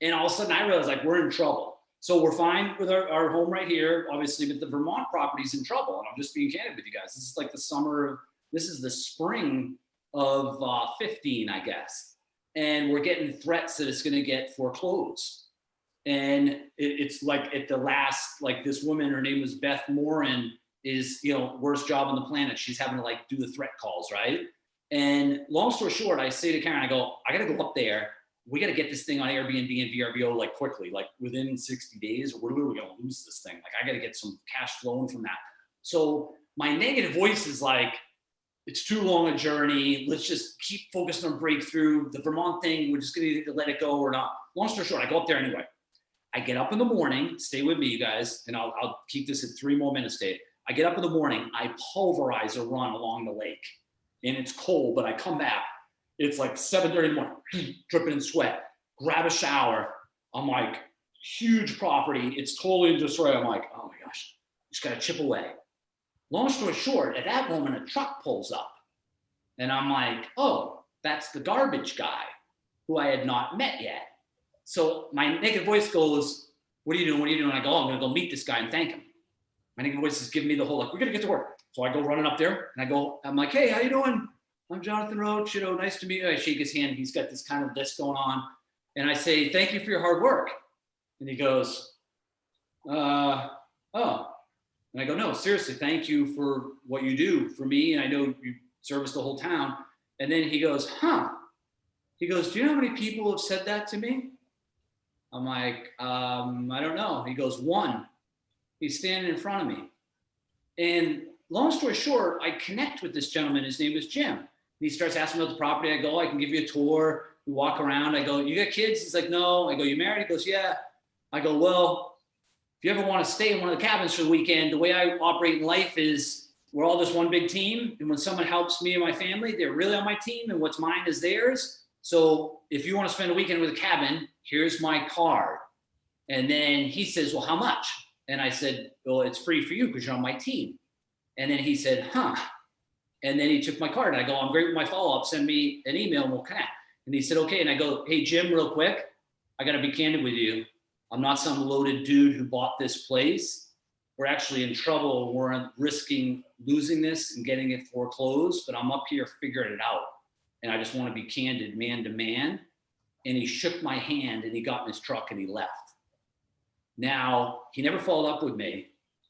And all of a sudden I realized like we're in trouble. So we're fine with our home right here, obviously, but the Vermont property's in trouble. And I'm just being candid with you guys. This is like this is the spring of 15, I guess. And we're getting threats that it's going to get foreclosed. And it's like at the last, like this woman, her name was Beth Morin, is, worst job on the planet. She's having to like do the threat calls, right? And long story short, I say to Karen, I go, I got to go up there. We got to get this thing on Airbnb and VRBO like quickly, like within 60 days, or we're going to lose this thing. Like I got to get some cash flowing from that. So my negative voice is like, it's too long a journey. Let's just keep focused on breakthrough. The Vermont thing, we're just going to let it go or not. Long story short, I go up there anyway. I get up in the morning, stay with me, you guys, and I'll keep this at 3 more minutes, Dave. I get up in the morning, I pulverize a run along the lake, and it's cold, but I come back. It's like 7:30 in the morning, dripping in sweat, grab a shower. I'm like, huge property. It's totally in disarray. I'm like, oh my gosh, just got to chip away. Long story short, at that moment, a truck pulls up, and I'm like, oh, that's the garbage guy who I had not met yet. So my negative voice goes, what are you doing? What are you doing? I go, oh, I'm going to go meet this guy and thank him. My negative voice is giving me the whole, like, we're going to get to work. So I go running up there and I'm like, hey, how you doing? I'm Jonathan Roche, nice to meet you. I shake his hand. He's got this kind of this going on. And I say, thank you for your hard work. And he goes, oh. And I go, no, seriously, thank you for what you do for me. And I know you service the whole town. And then he goes, He goes, do you know how many people have said that to me? I'm like, I don't know. He goes, 1. He's standing in front of me. And long story short, I connect with this gentleman. His name is Jim. And he starts asking about the property. I go, I can give you a tour. We walk around. I go, you got kids? He's like, no. I go, you married? He goes, yeah. I go, well, if you ever want to stay in one of the cabins for the weekend, the way I operate in life is we're all just one big team. And when someone helps me and my family, they're really on my team, and what's mine is theirs. So if you want to spend a weekend with a cabin, here's my card. And then he says, well, how much? And I said, well, it's free for you because you're on my team. And then he said, huh. And then he took my card and I go, I'm great with my follow-up. Send me an email and we'll connect. And he said, okay. And I go, hey, Jim, real quick, I got to be candid with you. I'm not some loaded dude who bought this place. We're actually in trouble. We're risking losing this and getting it foreclosed, but I'm up here figuring it out. And I just want to be candid, man to man. And he shook my hand and he got in his truck and he left. Now, he never followed up with me.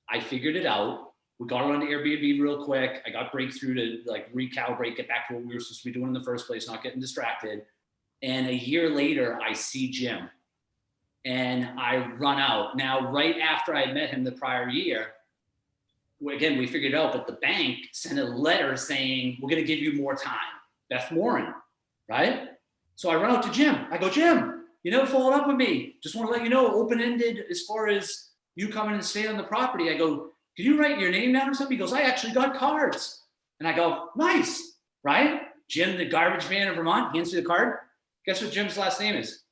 I figured it out. We got on Airbnb real quick. I got breakthrough to like recalibrate, get back to what we were supposed to be doing in the first place, not getting distracted. And a year later, I see Jim and I run out. Now, right after I had met him the prior year, again, we figured it out, but the bank sent a letter saying, we're going to give you more time. Beth Morin, right? So I run out to Jim. I go, Jim, you never followed up with me. Just want to let you know, open-ended as far as you coming and staying on the property. I go, can you write your name down or something? He goes, I actually got cards. And I go, nice, right? Jim, the garbage man of Vermont, hands me the card. Guess what Jim's last name is?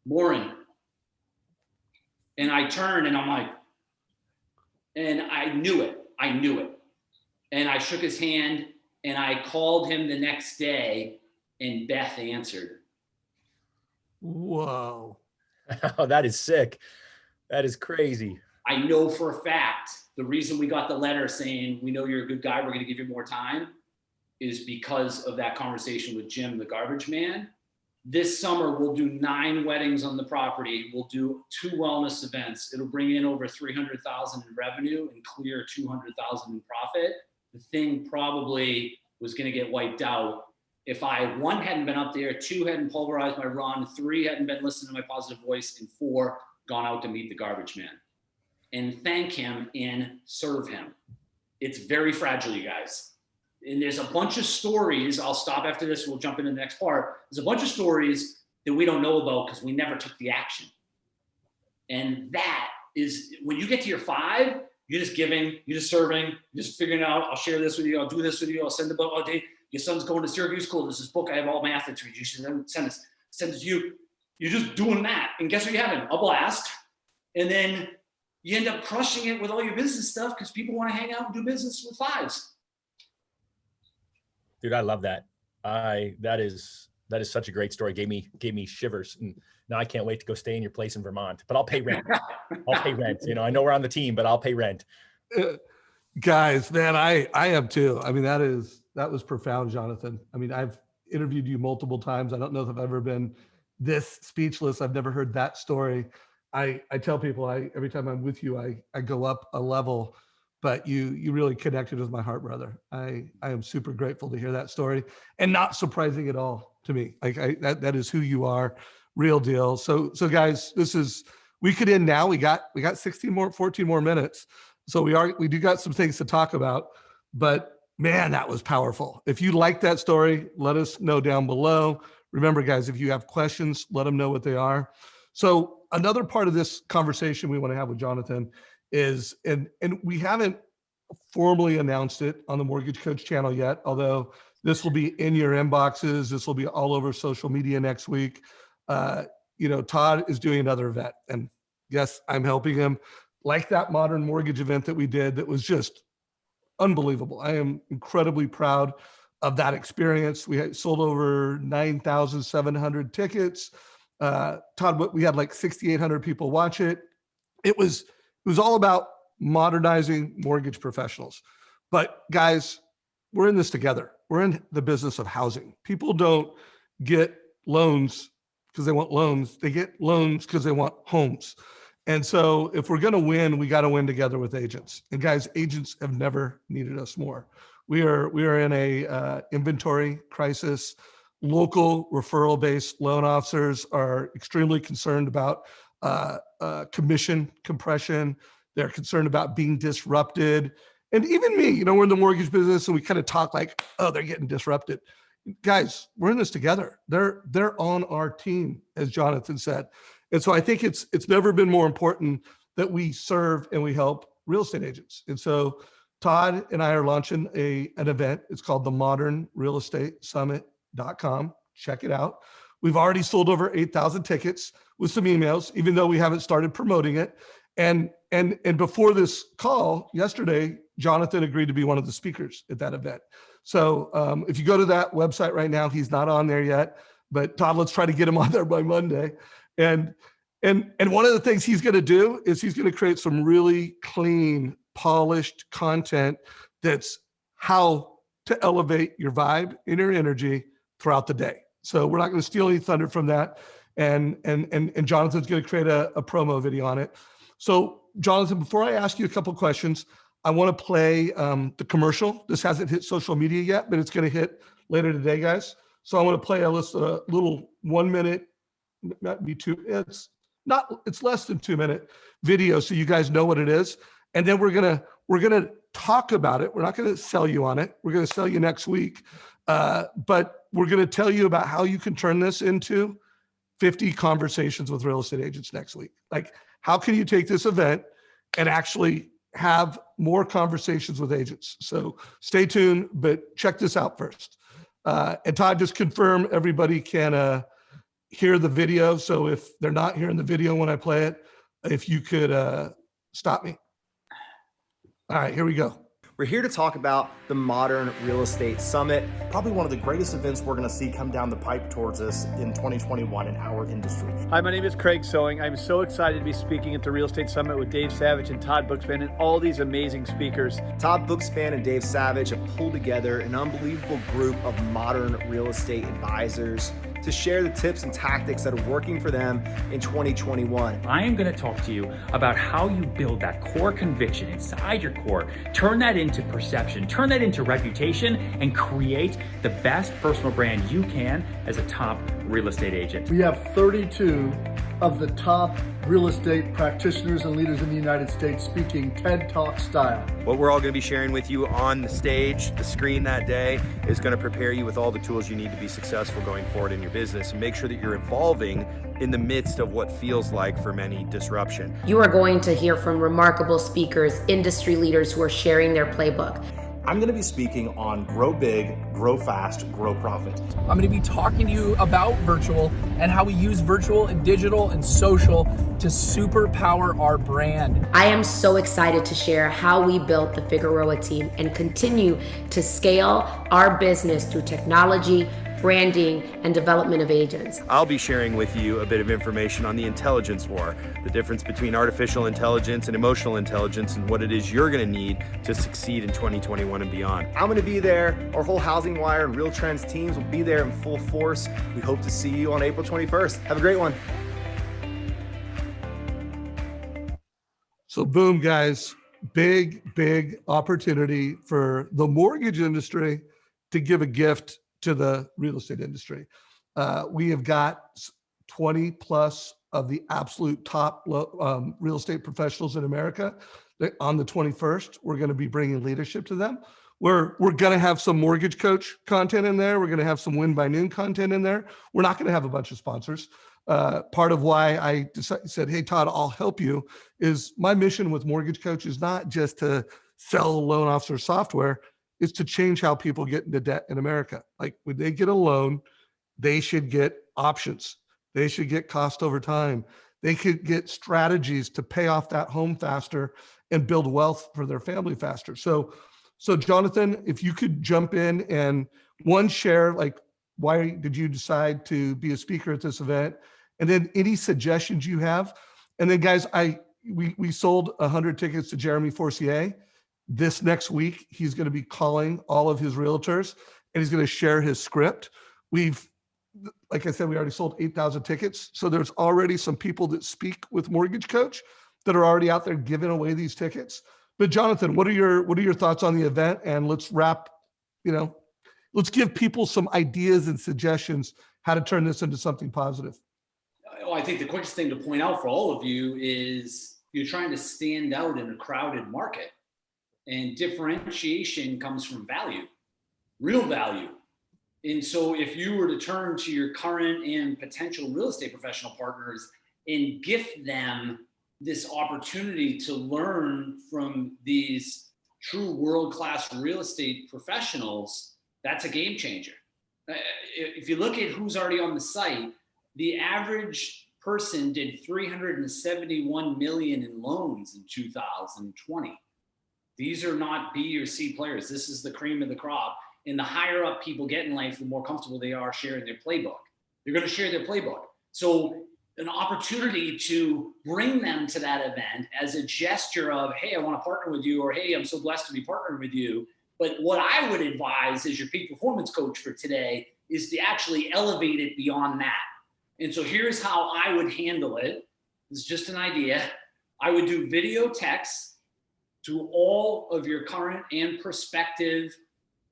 Morin. And I turned and I'm like, and I knew it. I knew it. And I shook his hand and I called him the next day and Beth answered. Whoa. Oh, that is sick. That is crazy. I know for a fact the reason we got the letter saying, we know you're a good guy, we're going to give you more time, is because of that conversation with Jim, the garbage man. This summer, we'll do 9 weddings on the property. We'll do 2 wellness events. It'll bring in over 300,000 in revenue and clear 200,000 in profit. The thing probably was going to get wiped out if I, 1, hadn't been up there, 2, hadn't pulverized my run, 3, hadn't been listening to my positive voice, and 4, gone out to meet the garbage man and thank him and serve him. It's very fragile, you guys. And there's a bunch of stories. I'll stop after this. We'll jump into the next part. There's a bunch of stories that we don't know about because we never took the action. And that is when you get to your 5, you're just giving, you're just serving, you're just figuring out, I'll share this with you. I'll do this with you. I'll send the book. Oh, Dave, your son's going to Syracuse School. There's this book. I have all my athletes read. You should send it to you. You're just doing that. And guess what you're having? A blast. And then you end up crushing it with all your business stuff because people want to hang out and do business with 5s. Dude, I love that. That is such a great story. Gave me shivers. And now I can't wait to go stay in your place in Vermont, but I'll pay rent. I'll pay rent. You know, I know we're on the team, but I'll pay rent. Guys, man, I am too. I mean, that was profound, Jonathan. I mean, I've interviewed you multiple times. I don't know if I've ever been this speechless. I've never heard that story. I tell people every time I'm with you, I go up a level, but you really connected with my heart, brother. I am super grateful to hear that story and not surprising at all to me. Like that is who you are, real deal. So guys, we could end now. We got 14 more minutes. So we do got some things to talk about, but man, that was powerful. If you like that story, let us know down below. Remember guys, if you have questions, let them know what they are. So another part of this conversation we want to have with Jonathan is, and we haven't formally announced it on the Mortgage Coach channel yet, although this will be in your inboxes. This will be all over social media next week. Todd is doing another event, and yes, I'm helping him, like that modern mortgage event that we did that was just unbelievable. I am incredibly proud of that experience. We had sold over 9,700 tickets. Todd, we had like 6,800 people watch it. It was all about modernizing mortgage professionals. But guys, we're in this together. We're in the business of housing. People don't get loans because they want loans. They get loans because they want homes. And so if we're going to win, we got to win together with agents. And guys, agents have never needed us more. We are in a inventory crisis. Local referral-based loan officers are extremely concerned about commission compression. They're concerned about being disrupted. And even me, we're in the mortgage business and we kind of talk like, oh, they're getting disrupted. Guys, we're in this together. They're on our team, as Jonathan said. And so I think it's never been more important that we serve and we help real estate agents. And so Todd and I are launching an event. It's called the Modern Real Estate Summit.com. Check it out. We've already sold over 8,000 tickets with some emails, even though we haven't started promoting it. And before this call yesterday, Jonathan agreed to be one of the speakers at that event. So if you go to that website right now, he's not on there yet, but Todd, let's try to get him on there by Monday. And one of the things he's going to do is he's going to create some really clean, polished content that's how to elevate your vibe and your energy throughout the day. So we're not going to steal any thunder from that. And Jonathan's going to create a promo video on it. So Jonathan, before I ask you a couple questions, I want to play the commercial. This hasn't hit social media yet, but it's going to hit later today, guys. So I want to play a little 1 minute, not be two. It's less than 2 minute video, so you guys know what it is. And then we're gonna talk about it. We're not going to sell you on it. We're going to sell you next week, but we're going to tell you about how you can turn this into 50 conversations with real estate agents next week. Like, how can you take this event and actually have more conversations with agents? So stay tuned, but check this out first. And Todd, just confirm everybody can hear the video. So if they're not hearing the video when I play it, if you could stop me. All right, here we go. We're here to talk about the Modern Real Estate Summit. Probably one of the greatest events we're going to see come down the pipe towards us in 2021 in our industry. Hi, my name is Craig Sewing. I'm so excited to be speaking at the Real Estate Summit with Dave Savage and Todd Bookspan and all these amazing speakers. Todd Bookspan and Dave Savage have pulled together an unbelievable group of modern real estate advisors to share the tips and tactics that are working for them in 2021. I am going to talk to you about how you build that core conviction inside your core, turn that into perception, turn that into reputation, and create the best personal brand you can as a top real estate agent. We have 32 of the top real estate practitioners and leaders in the United States speaking TED Talk style. What we're all going to be sharing with you on the stage, the screen that day, is going to prepare you with all the tools you need to be successful going forward in your business and make sure that you're evolving in the midst of what feels like for many disruption. You are going to hear from remarkable speakers, industry leaders who are sharing their playbook. I'm going to be speaking on grow big, grow fast, grow profit. I'm going to be talking to you about virtual and how we use virtual and digital and social to superpower our brand. I am so excited to share how we built the Figueroa team and continue to scale our business through technology, branding, and development of agents. I'll be sharing with you a bit of information on the intelligence war, the difference between artificial intelligence and emotional intelligence, and what it is you're going to need to succeed in 2021 and beyond. I'm going to be there. Our whole Housing Wire and Real Trends teams will be there in full force. We hope to see you on April 21st. Have a great one. So boom, guys, big opportunity for the mortgage industry to give a gift to the real estate industry. We have got 20 plus of the absolute top real estate professionals in America. On the 21st, we're going to be bringing leadership to them. We're going to have some mortgage coach content in there. We're going to have some Win by Noon content in there. We're not going to have a bunch of sponsors. Part of why I said, hey, Todd, I'll help you, is my mission with Mortgage Coach is not just to sell loan officer software, it's to change how people get into debt in America. Like when they get a loan, they should get options. They should get cost over time. They could get strategies to pay off that home faster and build wealth for their family faster. So Jonathan, if you could jump in and share, like, why did you decide to be a speaker at this event? And then any suggestions you have. And then guys, we sold 100 tickets to Jeremy Forcier. This next week, he's going to be calling all of his realtors and he's going to share his script. Like I said, we already sold 8,000 tickets. So there's already some people that speak with Mortgage Coach that are already out there giving away these tickets. But Jonathan, what are your thoughts on the event? And let's let's give people some ideas and suggestions how to turn this into something positive. Well, I think the quickest thing to point out for all of you is you're trying to stand out in a crowded market. And differentiation comes from value, real value. And so if you were to turn to your current and potential real estate professional partners and gift them this opportunity to learn from these true world-class real estate professionals, that's a game changer. if you look at who's already on the site, the average person did 371 million in loans in 2020. These are not B or C players. This is the cream of the crop. And the higher up people get in life, the more comfortable they are sharing their playbook. They're going to share their playbook. So an opportunity to bring them to that event as a gesture of, hey, I want to partner with you, or hey, I'm so blessed to be partnering with you. But what I would advise as your peak performance coach for today is to actually elevate it beyond that. And so here's how I would handle it. This is just an idea. I would do video texts to all of your current and prospective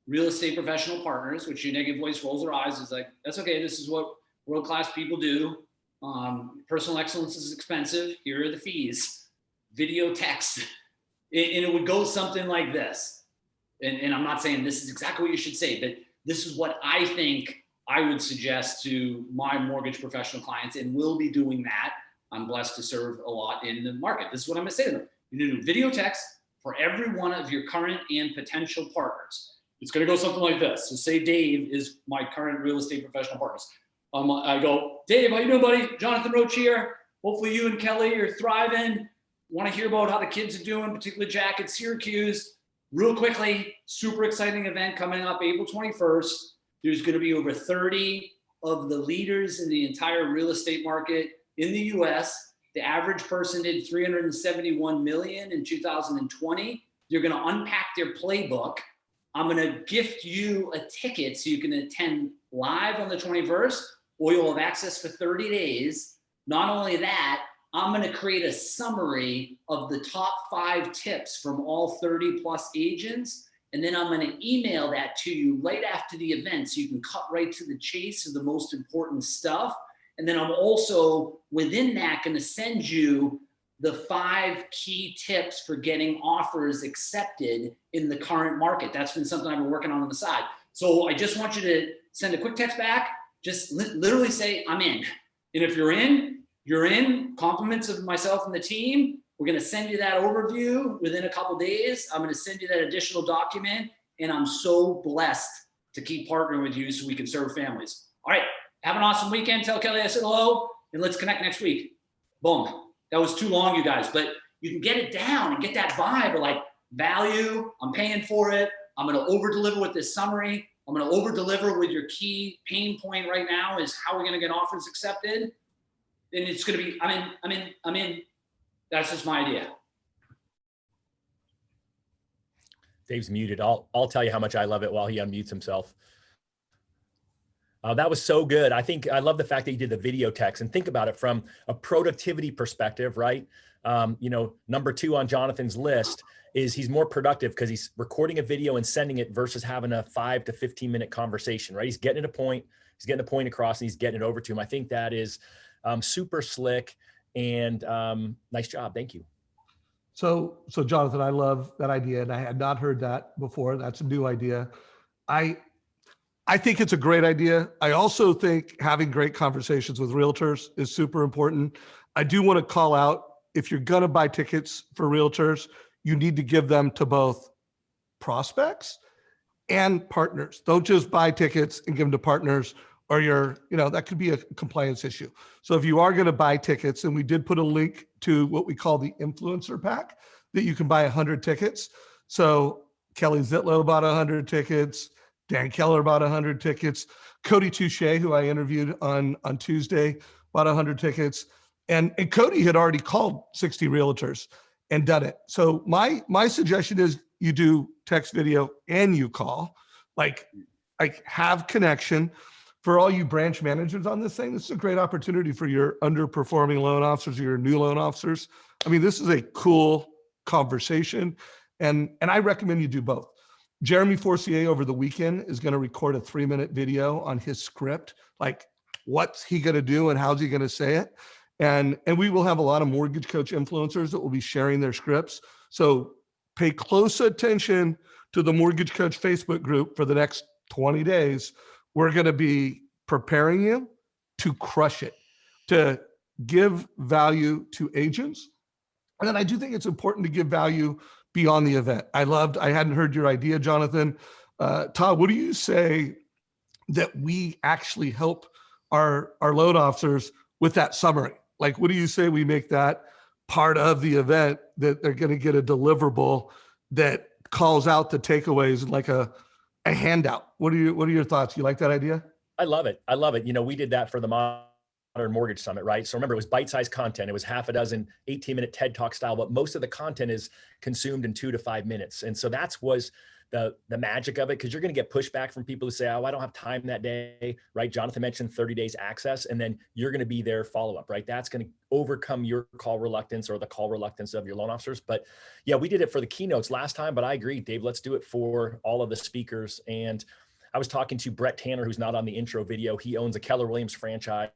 real estate professional partners, which your negative voice rolls their eyes. Is like, that's okay. This is what world-class people do. Personal excellence is expensive. Here are the fees. Video text. And it would go something like this. And I'm not saying this is exactly what you should say, but this is what I think I would suggest to my mortgage professional clients, and will be doing that. I'm blessed to serve a lot in the market. This is what I'm going to say to them. You do video text for every one of your current and potential partners. It's going to go something like this. So say Dave is my current real estate professional partners. I go, Dave, how you doing, buddy? Jonathan Roche here. Hopefully you and Kelly are thriving. Want to hear about how the kids are doing, particularly Jack at Syracuse. Real quickly, super exciting event coming up April 21st. There's going to be over 30 of the leaders in the entire real estate market in the US. The average person did 371 million in 2020. They're going to unpack their playbook. I'm going to gift you a ticket so you can attend live on the 21st, or you'll have access for 30 days. Not only that, I'm going to create a summary of the top 5 tips from all 30 plus agents. And then I'm going to email that to you right after the event so you can cut right to the chase of the most important stuff. And then I'm also within that going to send you the 5 key tips for getting offers accepted in the current market. That's been something I've been working on the side. So I just want you to send a quick text back. Just literally say, I'm in. And if you're in, you're in. Compliments of myself and the team. We're going to send you that overview within a couple days. I'm going to send you that additional document. And I'm so blessed to keep partnering with you so we can serve families. All right. Have an awesome weekend. Tell Kelly I said hello, and let's connect next week. Boom. That was too long, you guys, but you can get it down and get that vibe of like value. I'm paying for it. I'm going to over deliver with this summary. I'm going to over deliver with your key pain point right now is how we're going to get offers accepted. And it's going to be, I'm in. That's just my idea. Dave's muted. I'll tell you how much I love it while he unmutes himself. That was so good. I think I love the fact that you did the video text, and think about it from a productivity perspective, right? Number 2 on Jonathan's list is he's more productive because he's recording a video and sending it versus having a 5 to 15 minute conversation, right? He's getting a point across, and he's getting it over to him. I think that is super slick, and nice job. Thank you. So Jonathan, I love that idea, and I had not heard that before. That's a new idea. I think it's a great idea. I also think having great conversations with realtors is super important. I do want to call out, if you're going to buy tickets for realtors, you need to give them to both prospects and partners. Don't just buy tickets and give them to partners, or that could be a compliance issue. So if you are going to buy tickets, and we did put a link to what we call the influencer pack, that you can buy 100 tickets. So Kelly Zitlow bought 100 tickets. Dan Keller bought 100 tickets. Cody Touche, who I interviewed on Tuesday, bought 100 tickets. And Cody had already called 60 realtors and done it. So my suggestion is you do text, video, and you call. Like have connection. For all you branch managers on this thing, this is a great opportunity for your underperforming loan officers or your new loan officers. I mean, this is a cool conversation. And I recommend you do both. Jeremy Forcier over the weekend is going to record a 3-minute video on his script, like what's he going to do and how's he going to say it. And we will have a lot of mortgage coach influencers that will be sharing their scripts. So pay close attention to the Mortgage Coach Facebook group for the next 20 days. We're going to be preparing you to crush it, to give value to agents. And then I do think it's important to give value beyond the event. I hadn't heard your idea, Jonathan. Todd, what do you say that we actually help our loan officers with that summary? Like, what do you say we make that part of the event, that they're going to get a deliverable that calls out the takeaways like a handout? What are your thoughts? You like that idea? I love it. I love it. You know, we did that for the Modern Mortgage Summit, right? So remember, it was bite-sized content. It was half a dozen 18-minute TED Talk style, but most of the content is consumed in 2 to 5 minutes. And so was the magic of it, because you're going to get pushback from people who say, oh, I don't have time that day, right? Jonathan mentioned 30 days access, and then you're going to be their follow-up, right? That's going to overcome your call reluctance or the call reluctance of your loan officers. But yeah, we did it for the keynotes last time, but I agree, Dave, let's do it for all of the speakers. And I was talking to Brett Tanner, who's not on the intro video. He owns a Keller Williams franchise,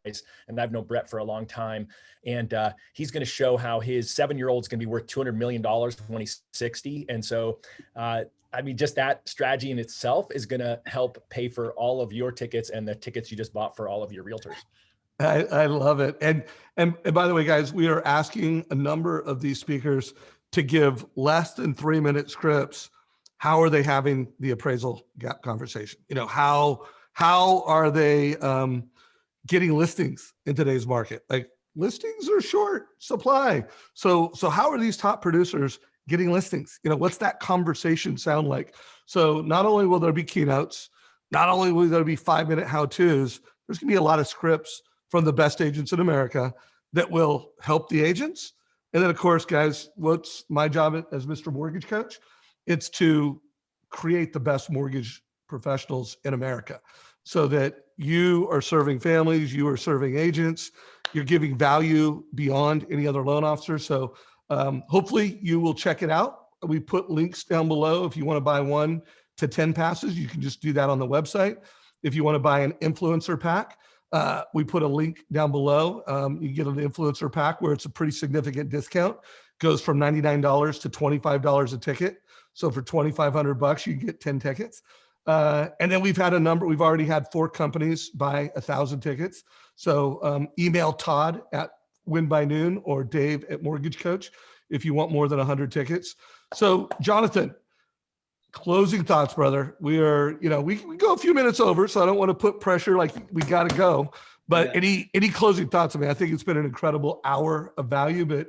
and I've known Brett for a long time. And he's going to show how his 7-year-old is going to be worth $200 million when he's 60. And so, I mean, just that strategy in itself is going to help pay for all of your tickets and the tickets you just bought for all of your realtors. I love it. And by the way, guys, we are asking a number of these speakers to give less than 3-minute scripts. How are they having the appraisal gap conversation? You know, how are they getting listings in today's market? Like, listings are short supply. So how are these top producers getting listings? You know, what's that conversation sound like? So not only will there be keynotes, not only will there be 5-minute how-tos, there's gonna be a lot of scripts from the best agents in America that will help the agents. And then of course, guys, what's my job as Mr. Mortgage Coach? It's to create the best mortgage professionals in America, so that you are serving families, you are serving agents, you're giving value beyond any other loan officer. So hopefully you will check it out. We put links down below. If you want to buy 1 to 10 passes, you can just do that on the website. If you want to buy an influencer pack, we put a link down below. You get an influencer pack where it's a pretty significant discount. Goes from $99 to $25 a ticket. So for $2,500, you get 10 tickets. And then we've already had 4 companies buy 1,000 tickets. So email Todd at Win by Noon or Dave at Mortgage Coach if you want more than 100 tickets. So Jonathan, closing thoughts, brother. We are, we go a few minutes over, so I don't want to put pressure like we got to go. But yeah. Any closing thoughts? I mean, I think it's been an incredible hour of value, but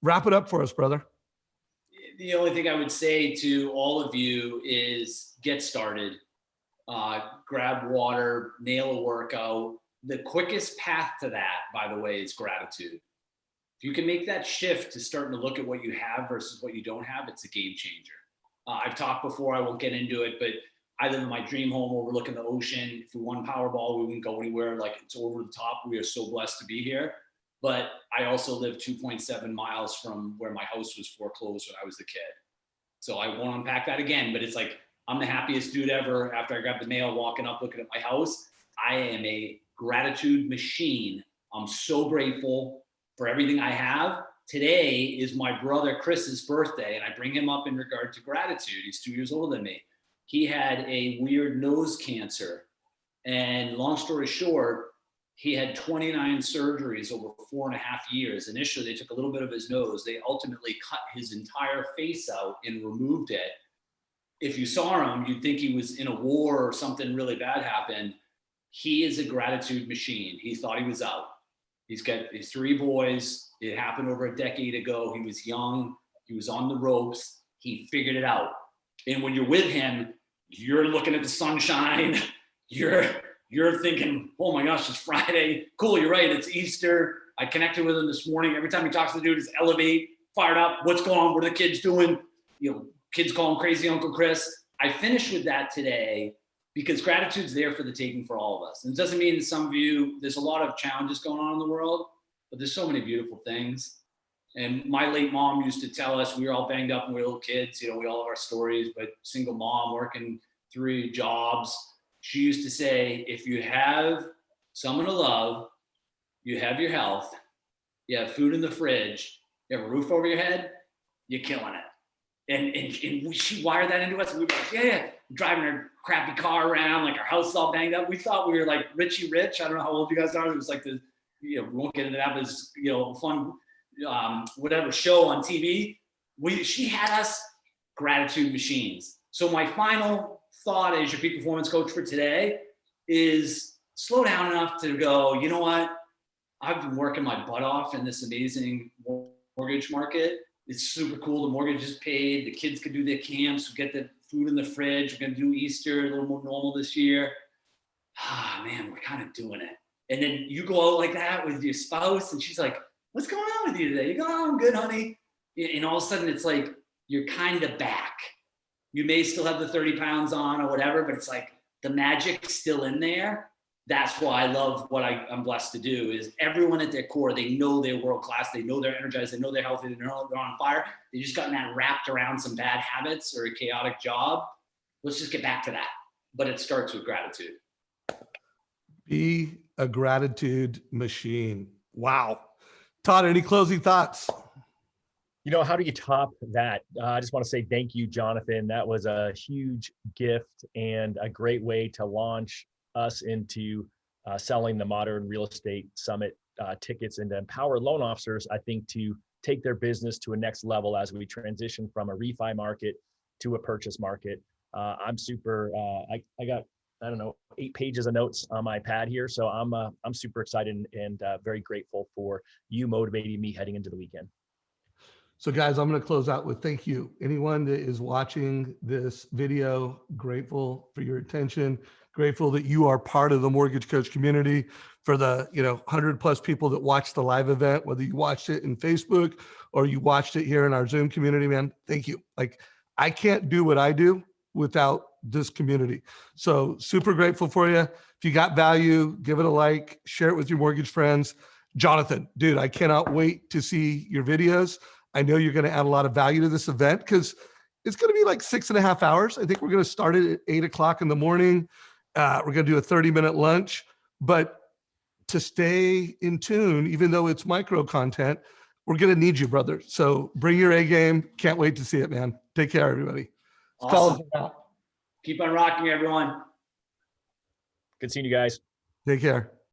wrap it up for us, brother. The only thing I would say to all of you is get started. Grab water, nail a workout. The quickest path to that, by the way, is gratitude. If you can make that shift to starting to look at what you have versus what you don't have, it's a game changer. I've talked before, I won't get into it, but I live in my dream home overlooking the ocean. If we won Powerball, we wouldn't go anywhere. Like, it's over the top. We are so blessed to be here. But I also live 2.7 miles from where my house was foreclosed when I was a kid. So I won't unpack that again, but it's like, I'm the happiest dude ever after I grabbed the mail, walking up, looking at my house. I am a gratitude machine. I'm so grateful for everything I have. Today is my brother Chris's birthday, and I bring him up in regard to gratitude. He's 2 years older than me. He had a weird nose cancer. And long story short, he had 29 surgeries over 4.5 years. Initially, they took a little bit of his nose. They ultimately cut his entire face out and removed it. If you saw him, you'd think he was in a war or something really bad happened. He is a gratitude machine. He thought he was out. He's got his 3 boys. It happened over a decade ago. He was young. He was on the ropes. He figured it out. And when you're with him, you're looking at the sunshine. You're thinking, oh my gosh, it's Friday. Cool, you're right, it's Easter. I connected with him this morning. Every time he talks to the dude, it's elevate, fired up. What's going on? What are the kids doing? Kids call him crazy Uncle Chris. I finished with that today because gratitude's there for the taking for all of us. And it doesn't mean that some of you, there's a lot of challenges going on in the world, but there's so many beautiful things. And my late mom used to tell us, we were all banged up when we were little kids, we all have our stories, but single mom working 3 jobs. She used to say, if you have someone to love, you have your health, you have food in the fridge, you have a roof over your head, you're killing it. And she wired that into us. And we were like, yeah, driving our crappy car around, like our house is all banged up. We thought we were like Richie Rich. I don't know how old you guys are. It was like we won't get into that, but it's, a fun, whatever show on TV. She had us gratitude machines. So my final thought as your peak performance coach for today is slow down enough to go, you know what? I've been working my butt off in this amazing mortgage market. It's super cool. The mortgage is paid. The kids can do their camps. We get the food in the fridge. We're going to do Easter a little more normal this year. Ah, man, we're kind of doing it. And then you go out like that with your spouse and she's like, what's going on with you today? You go, oh, I'm good, honey. And all of a sudden it's like, you're kind of back. You may still have the 30 pounds on or whatever, but it's like the magic's still in there. That's why I love what I'm blessed to do is everyone at their core, they know they're world-class. They know they're energized. They know they're healthy. They know they're on fire. They just gotten that wrapped around some bad habits or a chaotic job. Let's just get back to that. But it starts with gratitude. Be a gratitude machine. Wow. Todd, any closing thoughts? You know, how do you top that? I just want to say thank you, Jonathan. That was a huge gift and a great way to launch us into selling the Modern Real Estate Summit tickets and to empower loan officers, I think, to take their business to a next level as we transition from a refi market to a purchase market. I'm super, I got, I don't know, 8 pages of notes on my pad here. So I'm super excited and very grateful for you motivating me heading into the weekend. So guys, I'm going to close out with thank you. Anyone that is watching this video, grateful for your attention, grateful that you are part of the Mortgage Coach community. For the 100+ people that watched the live event, whether you watched it in Facebook or you watched it here in our Zoom community, man, thank you. Like, I can't do what I do without this community. So super grateful for you. If you got value, give it a like, share it with your mortgage friends. Jonathan, dude, I cannot wait to see your videos. I know you're going to add a lot of value to this event because it's going to be like 6.5 hours. I think we're going to start it at 8 o'clock in the morning. We're going to do a 30-minute lunch, but to stay in tune, even though it's micro content, we're going to need you, brother. So bring your A game. Can't wait to see it, man. Take care, everybody. Awesome. Keep on rocking, everyone. Good seeing you guys. Take care.